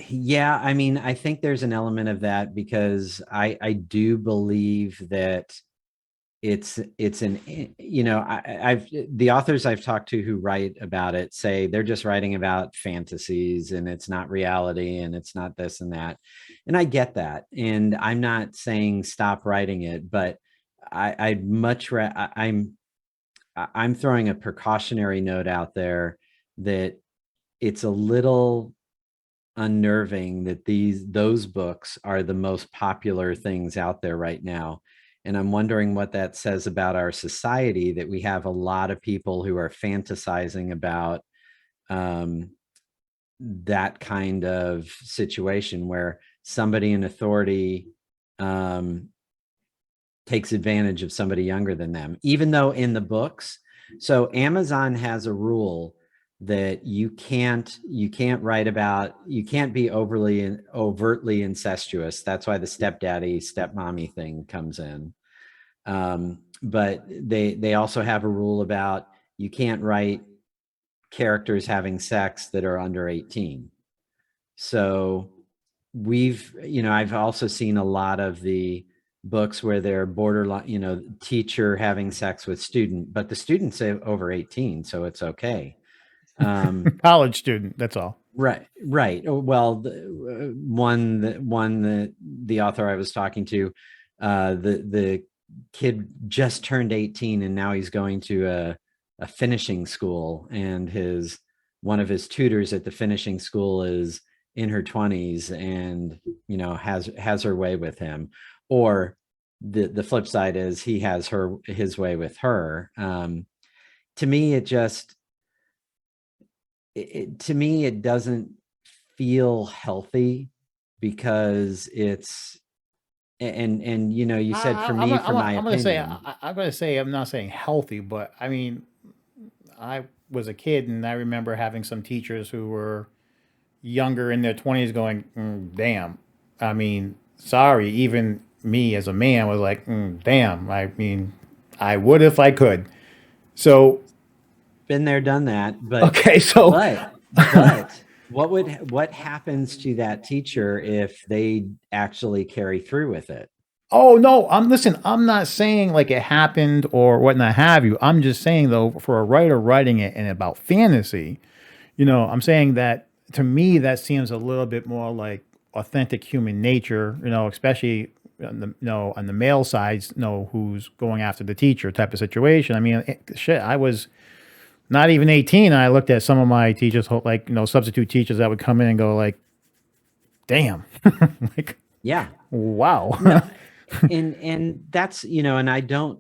yeah, I mean, I think there's an element of that because I do believe that it's an I've the authors I've talked to who write about it say they're just writing about fantasies and it's not reality and it's not this and that. And I get that. And I'm not saying stop writing it, but I'd much I'm throwing a precautionary note out there that it's a little unnerving that those books are the most popular things out there right now. And I'm wondering what that says about our society, that we have a lot of people who are fantasizing about um, that kind of situation where somebody in authority um, takes advantage of somebody younger than them, even though in the books. So Amazon has a rule that you can't write about, you can't be overtly incestuous. That's why the stepdaddy stepmommy thing comes in. But they also have a rule about you can't write characters having sex that are under 18. So I've also seen a lot of the books where they're borderline, teacher having sex with student, but the student's over 18, so it's okay. College student, that's all. Right. Well, the author I was talking to, the kid just turned 18 and now he's going to a finishing school, and one of his tutors at the finishing school is in her 20s and has her way with him. Or the flip side is he has his way with her. To me, it doesn't feel healthy, because it's you said for me, for my opinion. I'm gonna say I'm not saying healthy, but I mean, I was a kid and I remember having some teachers who were younger in their 20s going, damn. I mean, sorry, even me as a man was like, damn. I mean, I would if I could. So, Been there, done that. But okay, so, but what happens to that teacher if they actually carry through with it? oh no, I'm not saying like it happened or whatnot have you. I'm just saying though, for a writer writing it and about fantasy, I'm saying that to me that seems a little bit more like authentic human nature, especially on the male sides, who's going after the teacher type of situation. I mean, shit, I was not even 18. And I looked at some of my teachers, like, substitute teachers that would come in and go like, damn, like, Yeah. wow. No, and that's, and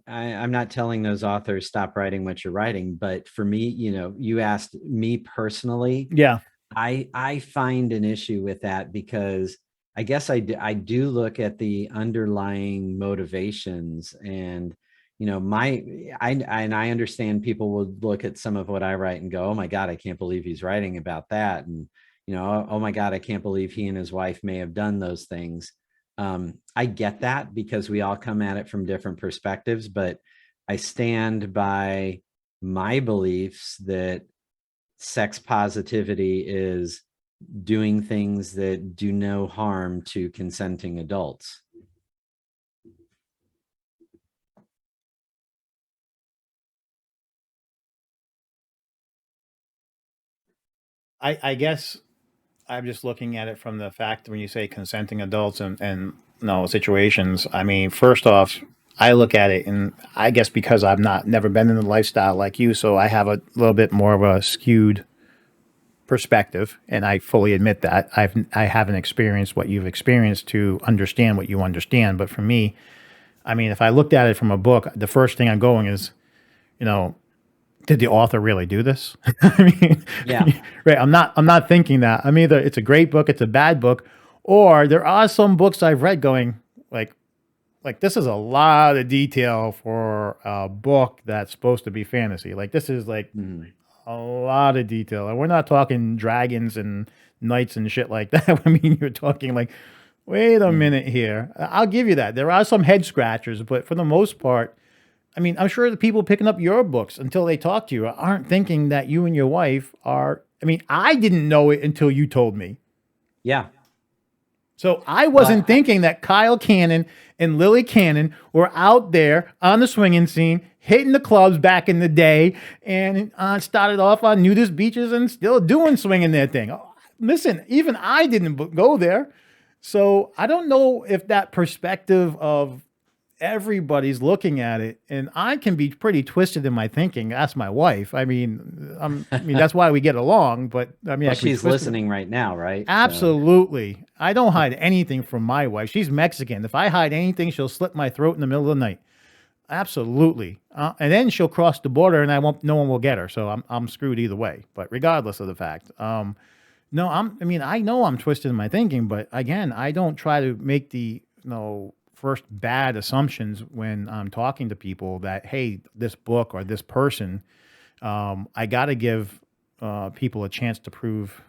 I'm not telling those authors stop writing what you're writing, but for me, you asked me personally. Yeah. I find an issue with that, because I guess I do look at the underlying motivations, and I understand people would look at some of what I write and go, oh my God, I can't believe he's writing about that. And, oh my God, I can't believe he and his wife may have done those things. I get that, because we all come at it from different perspectives, but I stand by my beliefs that sex positivity is doing things that do no harm to consenting adults. I guess I'm just looking at it from the fact when you say consenting adults and no situations. I mean, first off, I look at it, and I guess because I've never been in the lifestyle like you, so I have a little bit more of a skewed perspective, and I fully admit that I haven't experienced what you've experienced to understand what you understand. But for me, I mean, if I looked at it from a book, the first thing I'm going is, you know, did the author really do this? I mean, Yeah. right. I'm not thinking that. I'm either it's a great book, it's a bad book, or there are some books I've read going like this is a lot of detail for a book that's supposed to be fantasy. Like this is like a lot of detail. And we're not talking dragons and knights and shit like that. I mean, you're talking like, wait a minute here. I'll give you that. There are some head scratchers, but for the most part, I mean, I'm sure the people picking up your books until they talk to you aren't thinking that you and your wife are. I mean, I didn't know it until you told me. Yeah. So I Well, wasn't thinking that Kyle Canon and Lily Cannon were out there on the swinging scene, hitting the clubs back in the day, and started off on nudist beaches and still doing swinging their thing. Oh, listen, even I didn't go there. So I don't know if that perspective of everybody's looking at it, and I can be pretty twisted in my thinking. Ask my wife. I mean that's why we get along. But I mean, Well, I can be she's twisted. listening right now, right? So Absolutely, I don't hide anything from my wife. She's Mexican. If I hide anything, she'll slit my throat in the middle of the night. Absolutely, and then she'll cross the border, and I won't. No one will get her. So I'm screwed either way. But regardless of the fact, no, I mean, I know I'm twisted in my thinking, but again, I don't try to make the first bad assumptions when I'm talking to people that hey, this book or this person. I got to give people a chance to prove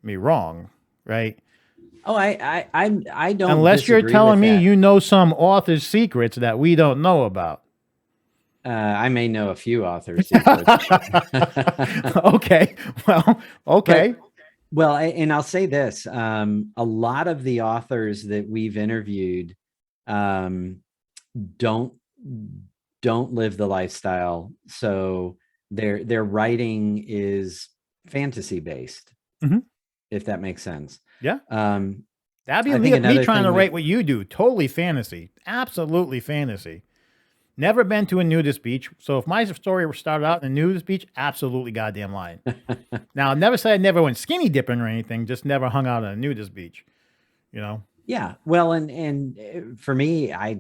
me wrong, right? oh, I don't Unless you're disagree with telling me that. you know some author's secrets that we don't know about. I may know a few authors' secrets, Okay, well, but okay. well, and I'll say this: a lot of the authors that we've interviewed um, don't don't live the lifestyle, so their writing is fantasy based, Hmm. if that makes sense. Yeah. Um, That'd be I think me another trying to thing with write what you do. Totally fantasy. Absolutely fantasy. Never been to a nudist beach. So if my story started out in a nudist beach, absolutely goddamn lying. Now, I never said I never went skinny dipping or anything, just never hung out on a nudist beach, you know? yeah, well, and for me, I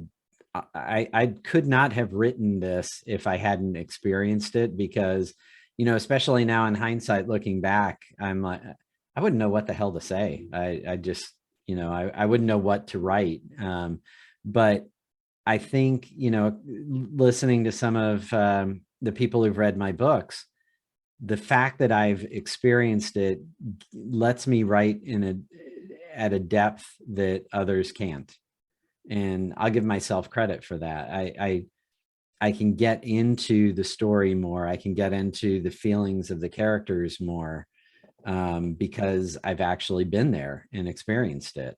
could not have written this if I hadn't experienced it, because, especially now in hindsight, looking back, I'm like, I wouldn't know what the hell to say. I just, I wouldn't know what to write. But I think, listening to some of the people who've read my books, the fact that I've experienced it lets me write at a depth that others can't, and I'll give myself credit for that. I can get into the story more. I can get into the feelings of the characters more, because I've actually been there and experienced it.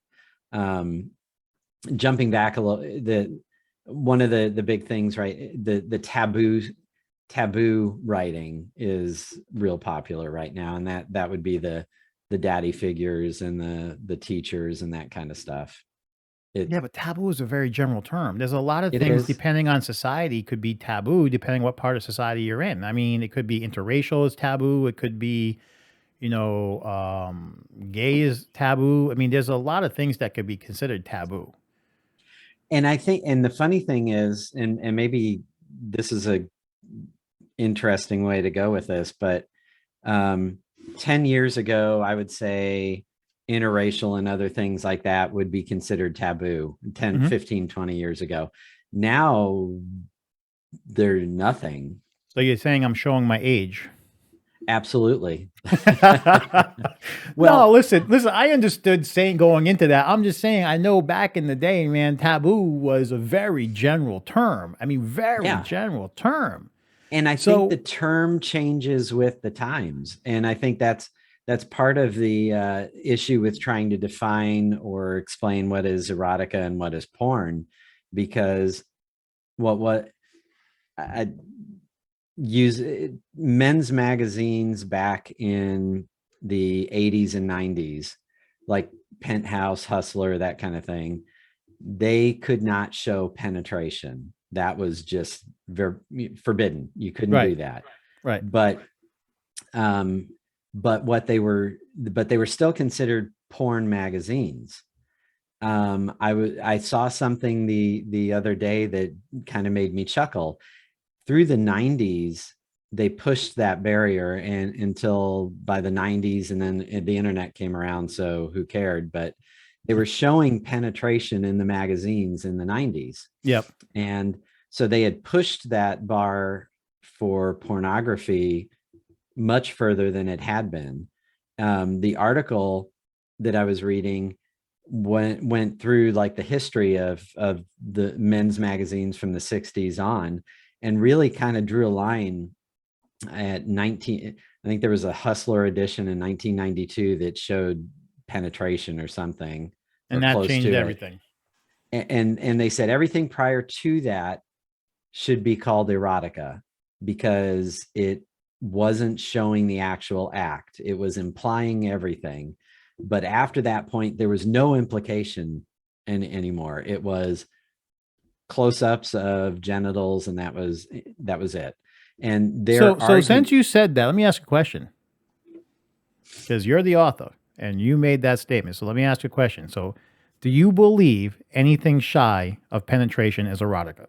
Um, Jumping back a little, the one of the big things, right? The taboo writing is real popular right now, and that would be the daddy figures and the teachers and that kind of stuff. It Yeah, but taboo is a very general term. There's a lot of it things is. depending on society could be taboo, depending what part of society you're in. I mean, it could be interracial is taboo. It could be, gay is taboo. I mean, there's a lot of things that could be considered taboo. And I think, and the funny thing is, and maybe this is a interesting way to go with this, but um 10 years ago, I would say interracial and other things like that would be considered taboo. 10, Hmm. 15, 20 years ago. Now they're nothing. So you're saying I'm showing my age? Absolutely. No, Well, listen. I understood saying going into that. I'm just saying I know back in the day, man, taboo was a very general term. I mean, very yeah. general term. And I think the So term changes with the times, and I think that's part of the issue with trying to define or explain what is erotica and what is porn, because what I use men's magazines back in the 80s and 90s, like Penthouse, Hustler, that kind of thing, they could not show penetration. That was just forbidden. You couldn't right, do that. right. But um, but they were still considered porn magazines. I saw something the other day that kind of made me chuckle. Through the 90s, they pushed that barrier, and until by the 90s, and then the internet came around, so who cared? But they were showing penetration in the magazines in the 90s. Yep. And so they had pushed that bar for pornography much further than it had been. The article that I was reading went through like the history of the men's magazines from the 60s on, and really kind of drew a line at 19. I think there was a Hustler edition in 1992 that showed penetration or something, or And that close changed to it. everything. And they said everything prior to that should be called erotica, because it wasn't showing the actual act. It was implying everything. But after that point, there was no implication anymore. It was close-ups of genitals, and that was it. And So since you said that, let me ask a question, because you're the author and you made that statement. So let me ask you a question. So, do you believe anything shy of penetration is erotica?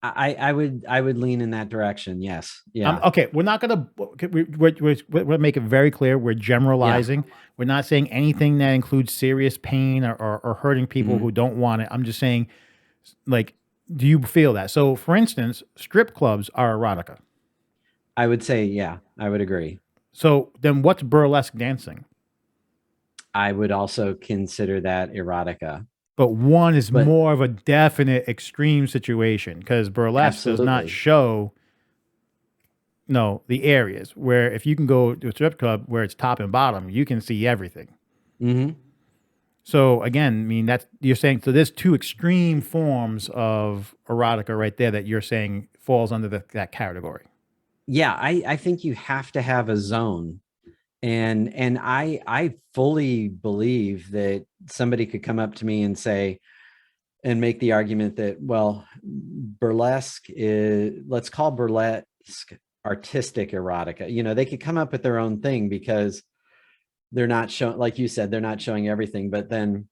I would lean in that direction. Yes. Yeah. Okay, we're not gonna. We're make it very clear. We're Yeah. generalizing. We're not saying anything that includes serious pain or hurting people Mhm. who don't want it. I'm just saying, like, do you feel that? So, for instance, strip clubs are erotica. I would say, yeah, I would agree. So then, what's burlesque dancing? I would also consider that erotica. But one is But more of a definite extreme situation because burlesque does not absolutely. show no the areas where if you can go to a strip club where it's top and bottom, you can see everything. Hmm. So again, I mean that's you're saying so there's two extreme forms of erotica right there that you're saying falls under that category. Yeah, I think you have to have a zone. And I fully believe that somebody could come up to me and say, and make the argument that, well, burlesque is, let's call burlesque artistic erotica. They could come up with their own thing because they're not showing, like you said, they're not showing everything. But then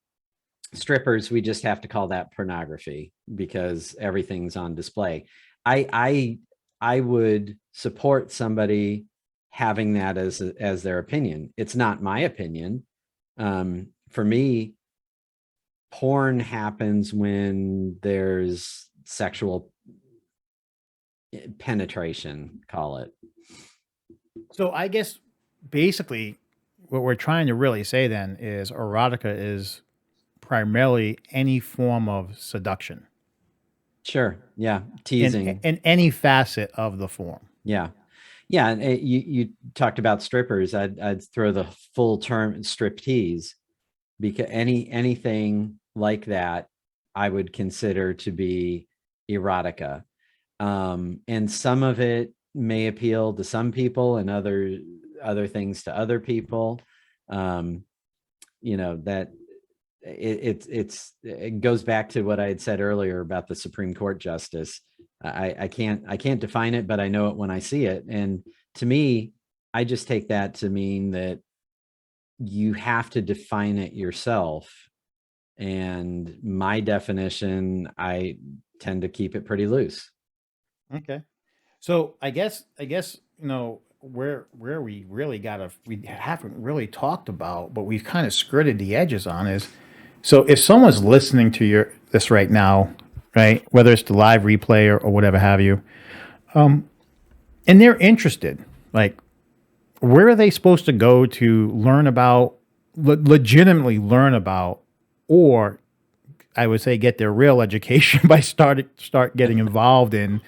strippers, we just have to call that pornography because everything's on display. I would support somebody having that as their opinion. It's not my opinion. For me, porn happens when there's sexual penetration, call it. So I guess basically what we're trying to really say then is erotica is primarily any form of seduction Sure. Yeah. in Teasing. in any facet of the form. Yeah. Yeah. And you talked about strippers. I'd throw the full term striptease, because anything like that I would consider to be erotica. And some of it may appeal to some people and other things to other people. Um, that it goes back to what I had said earlier about the Supreme Court justice. I can't define it, but I know it when I see it. And to me, I just take that to mean that you have to define it yourself. And my definition, I tend to keep it pretty loose. Okay. So I guess where we really we haven't really talked about, but we've kind of skirted the edges on is so if someone's listening to your this right now, right, whether it's the live replay or whatever have you, and they're interested, like where are they supposed to go to learn about legitimately learn about or I would say get their real education by start getting involved in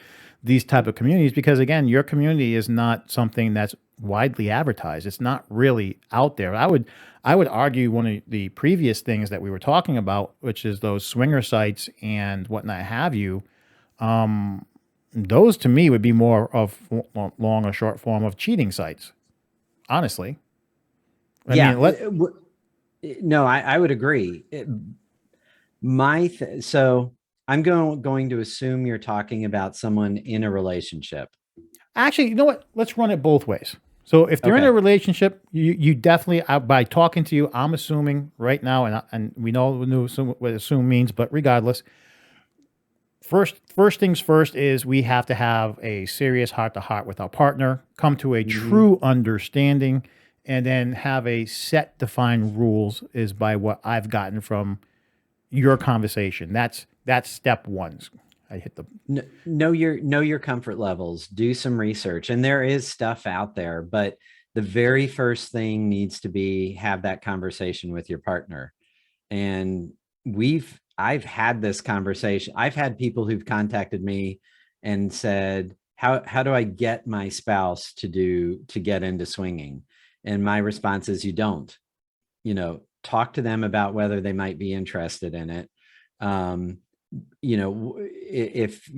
these type of communities because again, your community is not something that's widely advertised. It's not really out there. I would argue one of the previous things that we were talking about, which is those swinger sites and whatnot have you. Those to me would be more of long or short form of cheating sites. Honestly, I Yeah. mean, let No, I would agree. So I'm going to assume you're talking about someone in a relationship. actually, you know what? Let's run it both ways. So if they're in a Okay. relationship, you definitely by talking to you, I'm assuming right now, and we know what assume means, but regardless, first things first is we have to have a serious heart to heart with our partner, come to a Hmm. true understanding, and then have a set defined rules. Is by what I've gotten from your conversation. That's step one. I hit the Know your comfort levels. Do some research, and there is stuff out there. But the very first thing needs to be have that conversation with your partner. And I've had this conversation. I've had people who've contacted me and said, how do I get my spouse to get into swinging? And my response is, you don't. Talk to them about whether they might be interested in it. um, if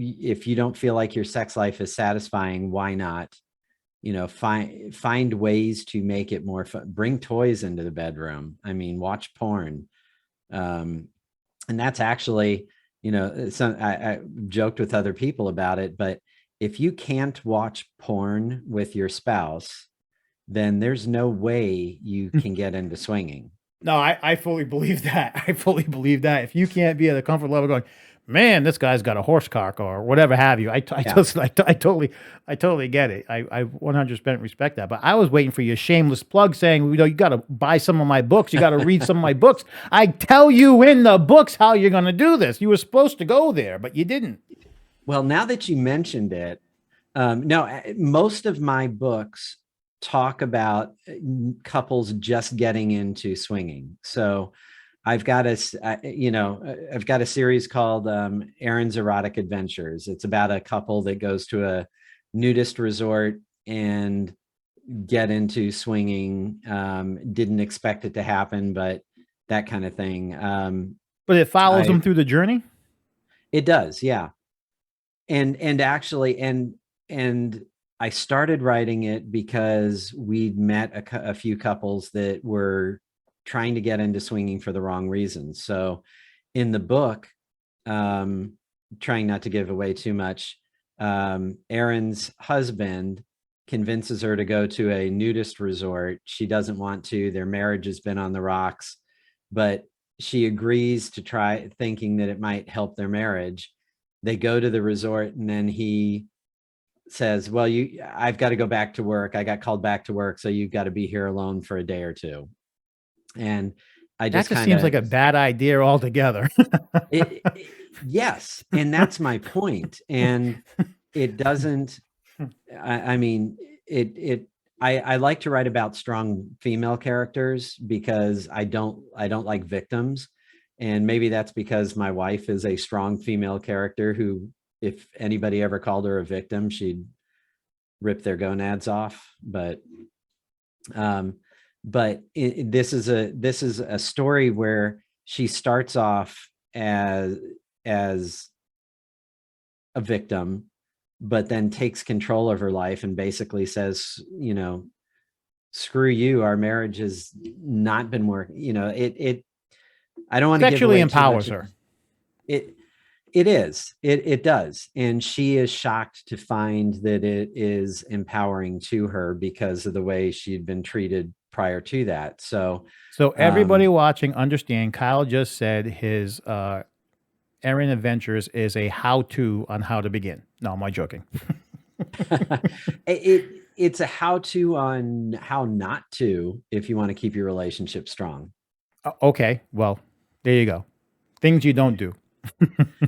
you don't feel like your sex life is satisfying, why not? find ways to make it more fun. Bring toys into the bedroom. I mean, watch porn. And that's actually, I joked with other people about it, but if you can't watch porn with your spouse, then there's no way you can get into swinging. No, I fully believe that. I fully believe that. If you can't be at a comfort level going, man, this guy's got a horse cock or whatever have you, Yeah. I totally get it. I 100% respect that. But I was waiting for your shameless plug saying, you got to buy some of my books. You got to read some of my books. I tell you in the books how you're going to do this. You were supposed to go there, but you didn't. Well, now that you mentioned it, no, most of my books talk about couples just getting into swinging. So I've got I've got a series called Aaron's Erotic Adventures. It's about a couple that goes to a nudist resort and get into swinging. Didn't expect it to happen, but that kind of thing. But it follows them through the journey. It does, yeah. And actually, and I started writing it because we'd met a few couples that were trying to get into swinging for the wrong reasons. So in the book, trying not to give away too much, Erin's husband convinces her to go to a nudist resort. She doesn't want to. Their marriage has been on the rocks, but she agrees to try, thinking that it might help their marriage. They go to the resort, and then he says, well, I've got to go back to work. I got called back to work, so you've got to be here alone for a day or two. And I That just seems like a bad idea altogether. Yes, and that's my point. And it doesn't, I mean, I like to write about strong female characters because I don't like victims. And maybe that's because my wife is a strong female character who, if anybody ever called her a victim, she'd rip their gonads off. But this is a story where she starts off as a victim, but then takes control of her life and basically says, screw you, our marriage has not been working. I don't want to give Sexually away empowers too much. her. It does. And she is shocked to find that it is empowering to her because of the way she'd been treated prior to that. So everybody watching, understand Kyle just said his Erin Adventures is a how-to on how to begin. No, am I joking? It's a how-to on how not to, if you want to keep your relationship strong. Okay, well, there you go. Things you don't do.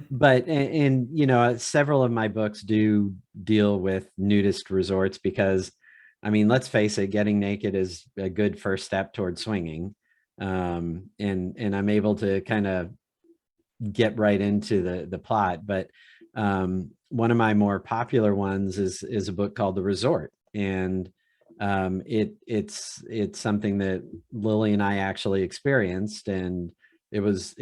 But several of my books do deal with nudist resorts because, I mean, let's face it, getting naked is a good first step towards swinging. And I'm able to kind of get right into the plot. But one of my more popular ones is a book called The Resort. And it's something that Lily and I actually experienced, and it was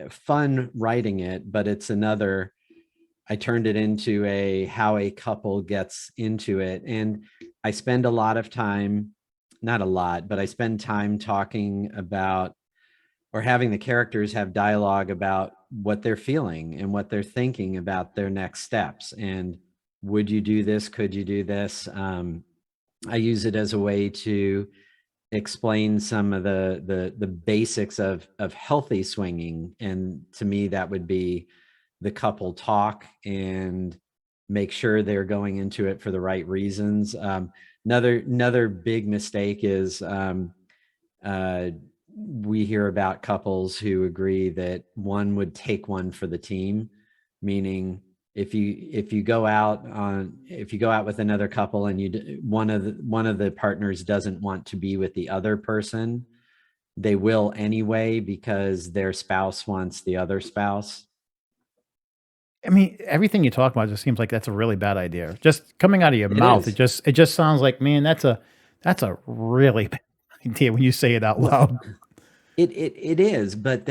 fun writing it, but I turned it into how a couple gets into it. And I spend a lot of time, not a lot, but I spend time talking about, or having the characters have dialogue about what they're feeling and what they're thinking about their next steps. And would you do this? Could you do this? I use it as a way to explain some of the basics of healthy swinging. And to me, that would be the couple talk and make sure they're going into it for the right reasons. Another big mistake is we hear about couples who agree that one would take one for the team, meaning if you go out with another couple and one of the partners doesn't want to be with the other person, they will anyway because their spouse wants the other spouse. I mean, everything you talk about just seems like that's a really bad idea. Just coming out of your mouth, it just sounds like, man, that's a really bad idea when you say it out loud. It is, but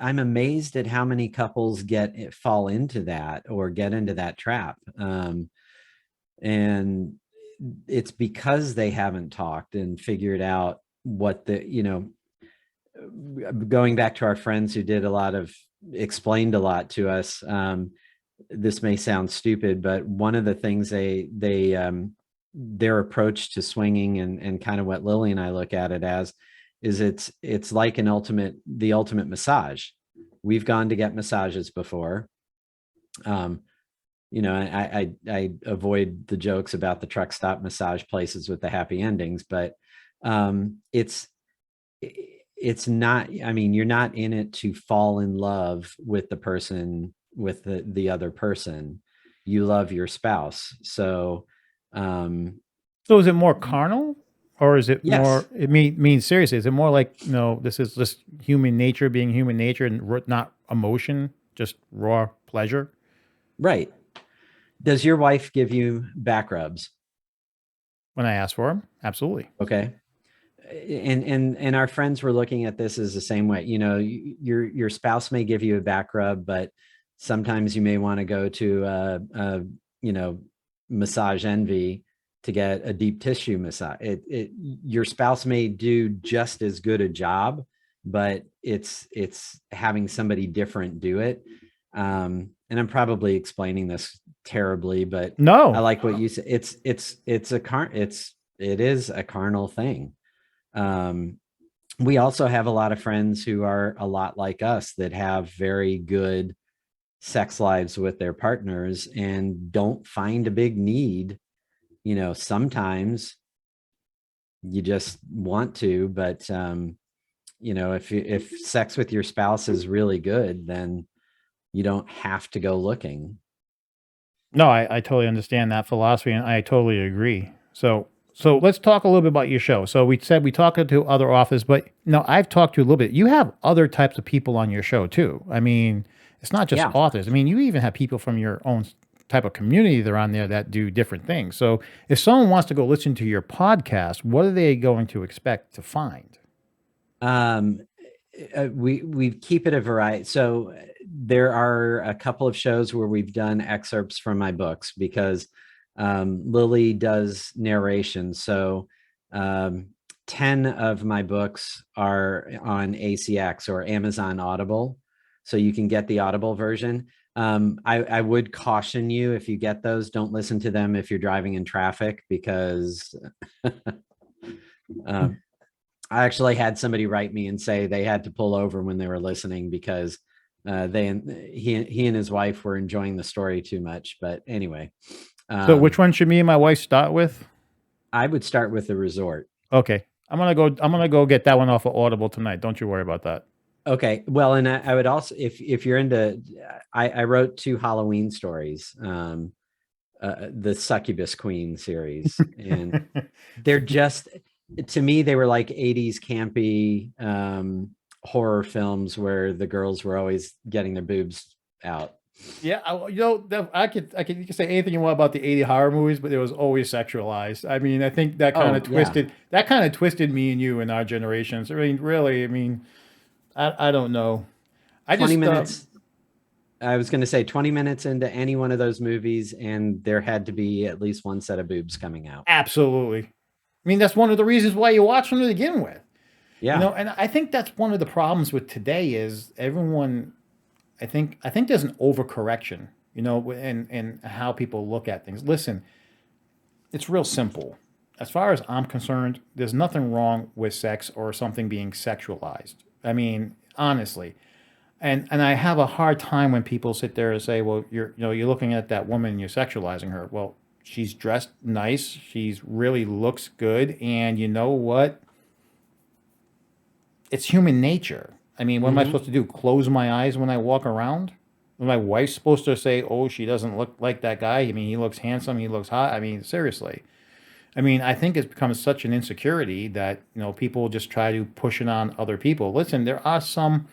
I'm amazed at how many couples fall into that or get into that trap. And it's because they haven't talked and figured out what the, going back to our friends who did a lot of, explained a lot to us. This may sound stupid, but one of the things their approach to swinging and kind of what Lily and I look at it as is it's like the ultimate massage. We've gone to get massages before. I avoid the jokes about the truck stop massage places with the happy endings, but it's not, I mean, you're not in it to fall in love with the person, with the other person. You love your spouse. So is it more carnal, or is it yes. more, it means seriously, is it more like, this is just human nature being human nature and not emotion, just raw pleasure? Right. Does your wife give you back rubs? When I ask for them, absolutely. Okay. And our friends were looking at this as the same way. Your spouse may give you a back rub, but sometimes you may want to go to Massage Envy to get a deep tissue massage. Your spouse may do just as good a job, but it's having somebody different do it. And I'm probably explaining this terribly, but No. I like what you said. It is a carnal thing. We also have a lot of friends who are a lot like us that have very good sex lives with their partners and don't find a big need. Sometimes you just want to, but if sex with your spouse is really good, then you don't have to go looking. No, I totally understand that philosophy, and I totally agree. So let's talk a little bit about your show. So we said we talked to other authors, but I've talked to you a little bit. You have other types of people on your show too. I mean, it's not just Yeah. authors. I mean, you even have people from your own type of community that are on there that do different things. So if someone wants to go listen to your podcast, what are they going to expect to find? We keep it a variety. So there are a couple of shows where we've done excerpts from my books because Lily does narration. So 10 of my books are on ACX or Amazon Audible. So you can get the Audible version. I would caution you, if you get those, don't listen to them if you're driving in traffic, because I actually had somebody write me and say they had to pull over when they were listening because he and his wife were enjoying the story too much. But anyway, So which one should me and my wife start with? I would start with The Resort. Okay, I'm gonna go get that one off of Audible tonight. Don't you worry about that. Okay, well, and I would also, if you're into, I wrote 2 Halloween stories, the Succubus Queen series, and they're just, to me, they were like 80s campy horror films where the girls were always getting their boobs out. Yeah, I could you can say anything you want about the 80 horror movies, but it was always sexualized. I mean, I think that kind of Yeah. twisted me and you in our generations. I mean, really, I mean, I don't know. I 20 just minutes. I was going to say 20 minutes into any one of those movies, and there had to be at least one set of boobs coming out. absolutely. I mean, that's one of the reasons why you watch them to begin with. Yeah. And I think that's one of the problems with today is everyone. I think there's an overcorrection, and how people look at things. Listen, it's real simple. As far as I'm concerned, there's nothing wrong with sex or something being sexualized. I mean, honestly. And I have a hard time when people sit there and say, "Well, you're looking at that woman and you're sexualizing her." Well, she's dressed nice, she's really looks good, and you know what? It's human nature. I mean, what am I supposed to do? Close my eyes when I walk around? My wife's supposed to say, "Oh, she doesn't look like that guy. I mean, he looks handsome. He looks hot." I mean, seriously. I mean, I think it's become such an insecurity that people just try to push it on other people. Listen, there are some.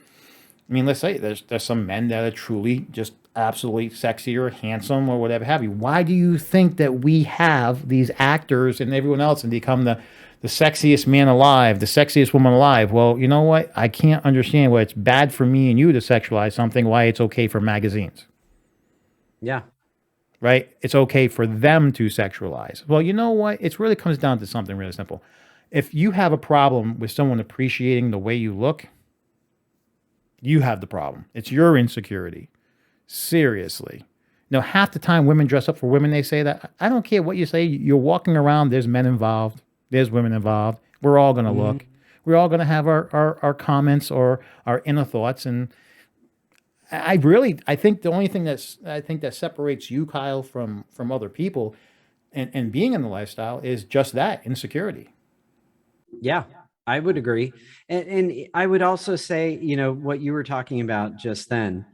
I mean, let's say there's some men that are truly just absolutely sexy or handsome or whatever have you. Why do you think that we have these actors and everyone else and become the sexiest man alive, the sexiest woman alive? Well, you know what? I can't understand why it's bad for me and you to sexualize something, why it's okay for magazines. Yeah. right? It's okay for them to sexualize. Well, you know what? It really comes down to something really simple. If you have a problem with someone appreciating the way you look, you have the problem. It's your insecurity. Seriously. Now, half the time women dress up for women, they say that. I don't care what you say. You're walking around, there's men involved, there's women involved. We're all going to look. Mhm. We're all going to have our comments or our inner thoughts. And I think the only thing I think that separates you, Kyle, from other people and being in the lifestyle is just that insecurity. Yeah, I would agree. And I would also say, what you were talking about just then,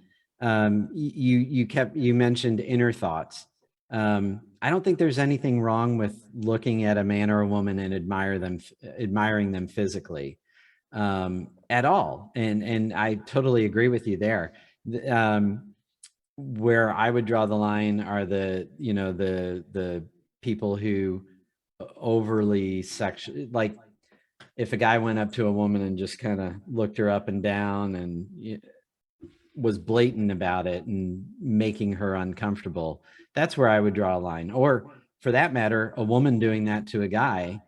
you mentioned inner thoughts. I don't think there's anything wrong with looking at a man or a woman and admiring them physically, at all. And I totally agree with you there. Where I would draw the line are the people who overly sexual, like if a guy went up to a woman and just kind of looked her up and down and was blatant about it and making her uncomfortable, that's where I would draw a line. Or for that matter, a woman doing that to a guy.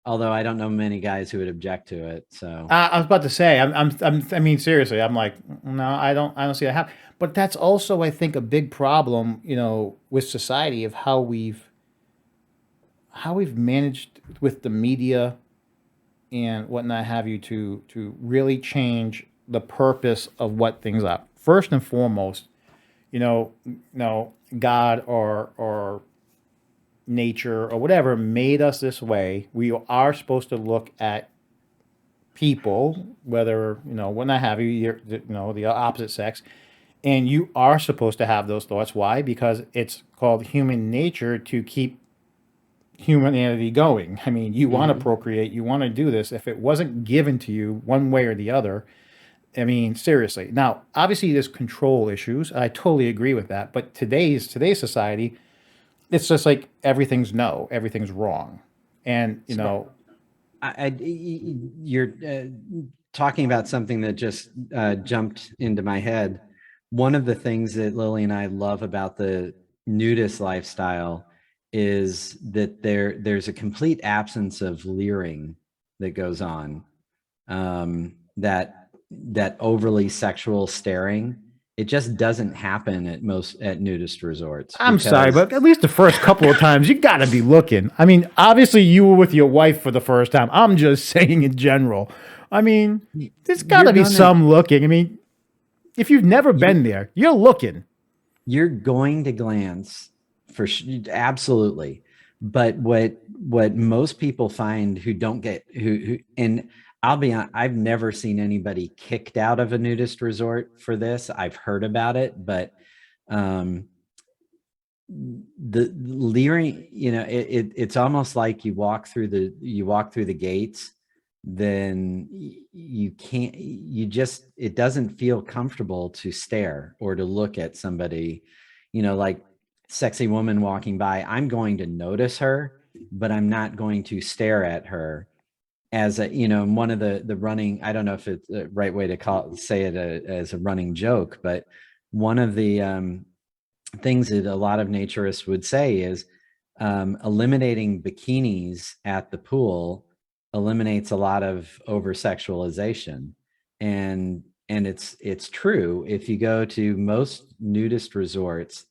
Although I don't know many guys who would object to it. So I was about to say, I mean, seriously, I'm like, no, I don't see that happen. But that's also, I think, a big problem, with society of how we've managed with the media and whatnot have you to really change the purpose of what things are. First and foremost, God or nature or whatever made us this way. We are supposed to look at people, whether whatnot have you, the opposite sex, and you are supposed to have those thoughts. Why? Because it's called human nature to keep humanity going. I mean, you want to mhm. procreate, you want to do this. If it wasn't given to you one way or the other, I mean, seriously. Now, obviously, there's control issues. I totally agree with that. But today's society, it's just like everything's no, everything's wrong, and So you're talking about something that just jumped into my head. One of the things that Lily and I love about the nudist lifestyle is that there's a complete absence of leering that goes on. That overly sexual staring, it just doesn't happen at nudist resorts I'm sorry, because but at least the first couple of times you got to be looking. I mean, obviously you were with your wife for the first time. I'm just saying in general. I mean, there's got you're to be gonna some looking. I mean, if you've never you're been there, you're looking. you're going to glance absolutely. But what most people find who don't get who and I'll be honest, I've never seen anybody kicked out of a nudist resort for this. I've heard about it, but um the leering, it's almost like you walk through the gates, then you can't, it doesn't feel comfortable to stare or to look at somebody, like sexy woman walking by. I'm going to notice her, but I'm not going to stare at her as a, one of the running, I don't know if it's the right way to say it as a running joke, but one of the things that a lot of naturists would say is eliminating bikinis at the pool eliminates a lot of over sexualization. And it's true. If you go to most nudist resorts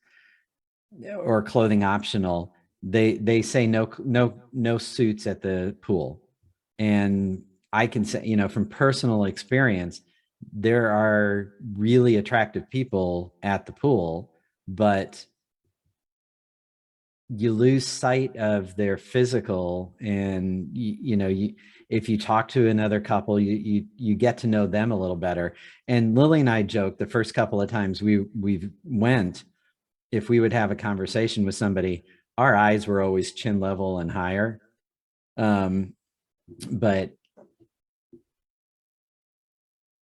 or clothing optional, they say no suits at the pool. And I can say, from personal experience, there are really attractive people at the pool, but you lose sight of their physical. And if you talk to another couple, you get to know them a little better. And Lily and I joked the first couple of times we went, if we would have a conversation with somebody, our eyes were always chin level and higher. But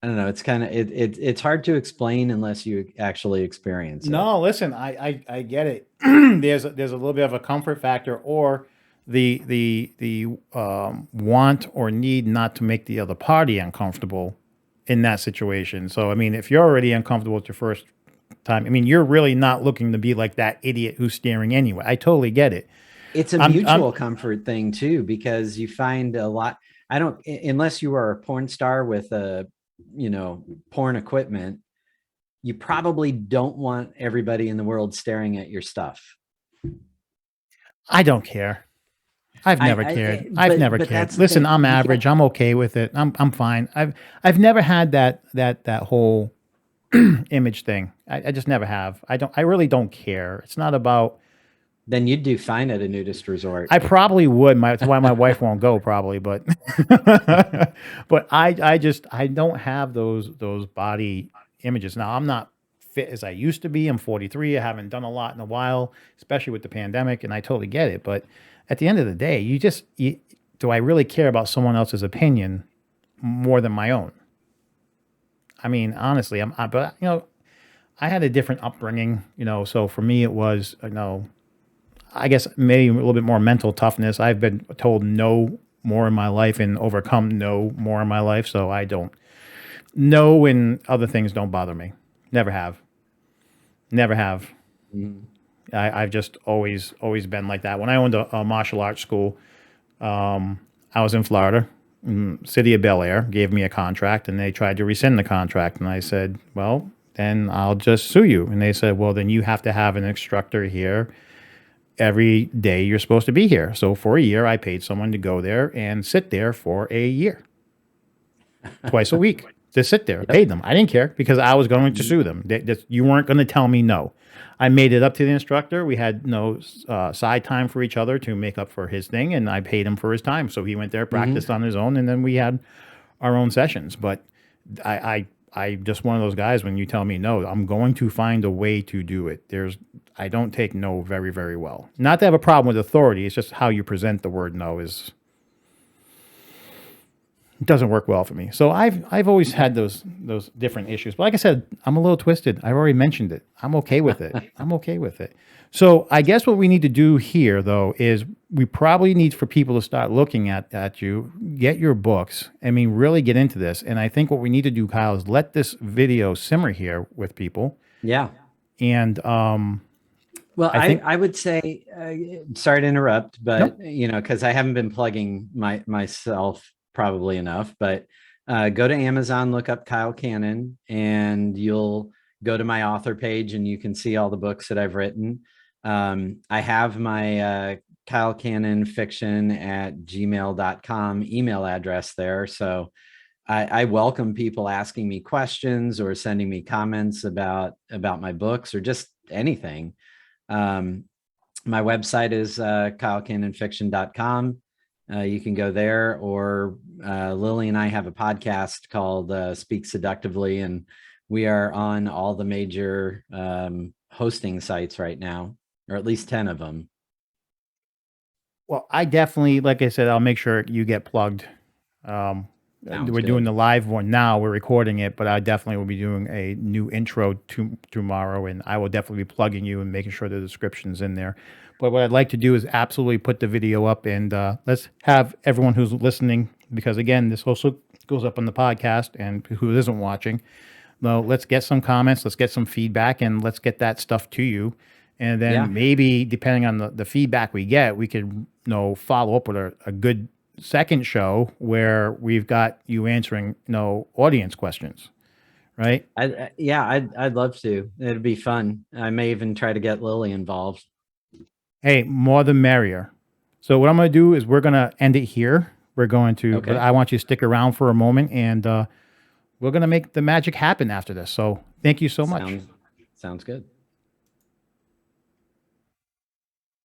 I don't know, it's kind of it's hard to explain unless you actually experience it. No, listen, I get it. There's a little bit of a comfort factor, or the want or need not to make the other party uncomfortable in that situation. So I mean, if you're already uncomfortable with your first time. I mean, you're really not looking to be like that idiot who's staring anyway. I totally get it. It's a I'm mutual comfort thing too, because you find a lot. I don't, unless you are a porn star with a, porn equipment, you probably don't want everybody in the world staring at your stuff. I don't care. I've never cared. I've never But cared. that's the Listen, thing. I'm You average. got I'm okay with it. I'm fine. I've never had that whole image thing. I just never have. I really don't care. It's not about. Then you'd do fine at a nudist resort. I probably would. That's why my wife won't go probably, but but I don't have those body images. Now I'm not fit as I used to be. I'm 43. I haven't done a lot in a while, especially with the pandemic, and I totally get it. But at the end of the day, do I really care about someone else's opinion more than my own? I mean, honestly, but I had a different upbringing, so for me it was, I guess maybe a little bit more mental toughness. I've been told no more in my life and overcome no more in my life. So I don't, no and other things don't bother me. Never have. Never have. Mhm. I've just always been like that. When I went to a martial arts school, I was in Florida, city of Bel Air, gave me a contract and they tried to rescind the contract. And I said, well, then I'll just sue you. And they said, well, then you have to have an instructor here every day you're supposed to be here. So for a year, I paid someone to go there and sit there for a year, twice a week to sit there. I Yep. paid them. I didn't care because I was going to Mhm. sue them. You weren't going to tell me no. I made it up to the instructor. We had no side time for each other to make up for his thing, and I paid him for his time. So he went there, Mhm. practiced on his own, and then we had our own sessions. But I just one of those guys. When you tell me no, I'm going to find a way to do it. I don't take no very very well. Not to have a problem with authority. It's just how you present the word no is it doesn't work well for me. So I've always had those different issues. But like I said, I'm a little twisted. I've already mentioned it. I'm okay with it. I'm okay with it. So I guess what we need to do here though is we probably need for people to start looking at you, get your books. I mean, really get into this. And I think what we need to do, Kyle, is let this video simmer here with people. Yeah. And Well, I think I would say, sorry to interrupt, nope. but because I haven't been plugging myself probably enough, but go to Amazon, look up Kyle Canon, and you'll go to my author page and you can see all the books that I've written. I have my Kyle Canon fiction at gmail.com email address there. So I welcome people asking me questions or sending me comments about my books or just anything. Um, my website is kylecanonfiction.com. You can go there, or Lily and I have a podcast called Speak Seductively, and we are on all the major hosting sites right now, or at least 10 of them. Well, I definitely, like I said, I'll make sure you get plugged. Um, Sounds we're doing good. the live one now. We're recording it, but I definitely will be doing a new intro tomorrow, and I will definitely be plugging you and making sure the description's in there. But what I'd like to do is absolutely put the video up, and let's have everyone who's listening, because again, this also goes up on the podcast, and who isn't watching, no, let's get some comments, let's get some feedback, and let's get that stuff to you. And Yeah. then maybe depending on the feedback we get, we could follow up with a good second show where we've got you answering audience questions, right? Yeah, I'd love to. It'd be fun. I may even try to get Lily involved. Hey, more the merrier. So what I'm going to do is we're going to end it here. We're going to, but Okay. I want you to stick around for a moment, and we're going to make the magic happen after this. So thank you so much. Sounds good.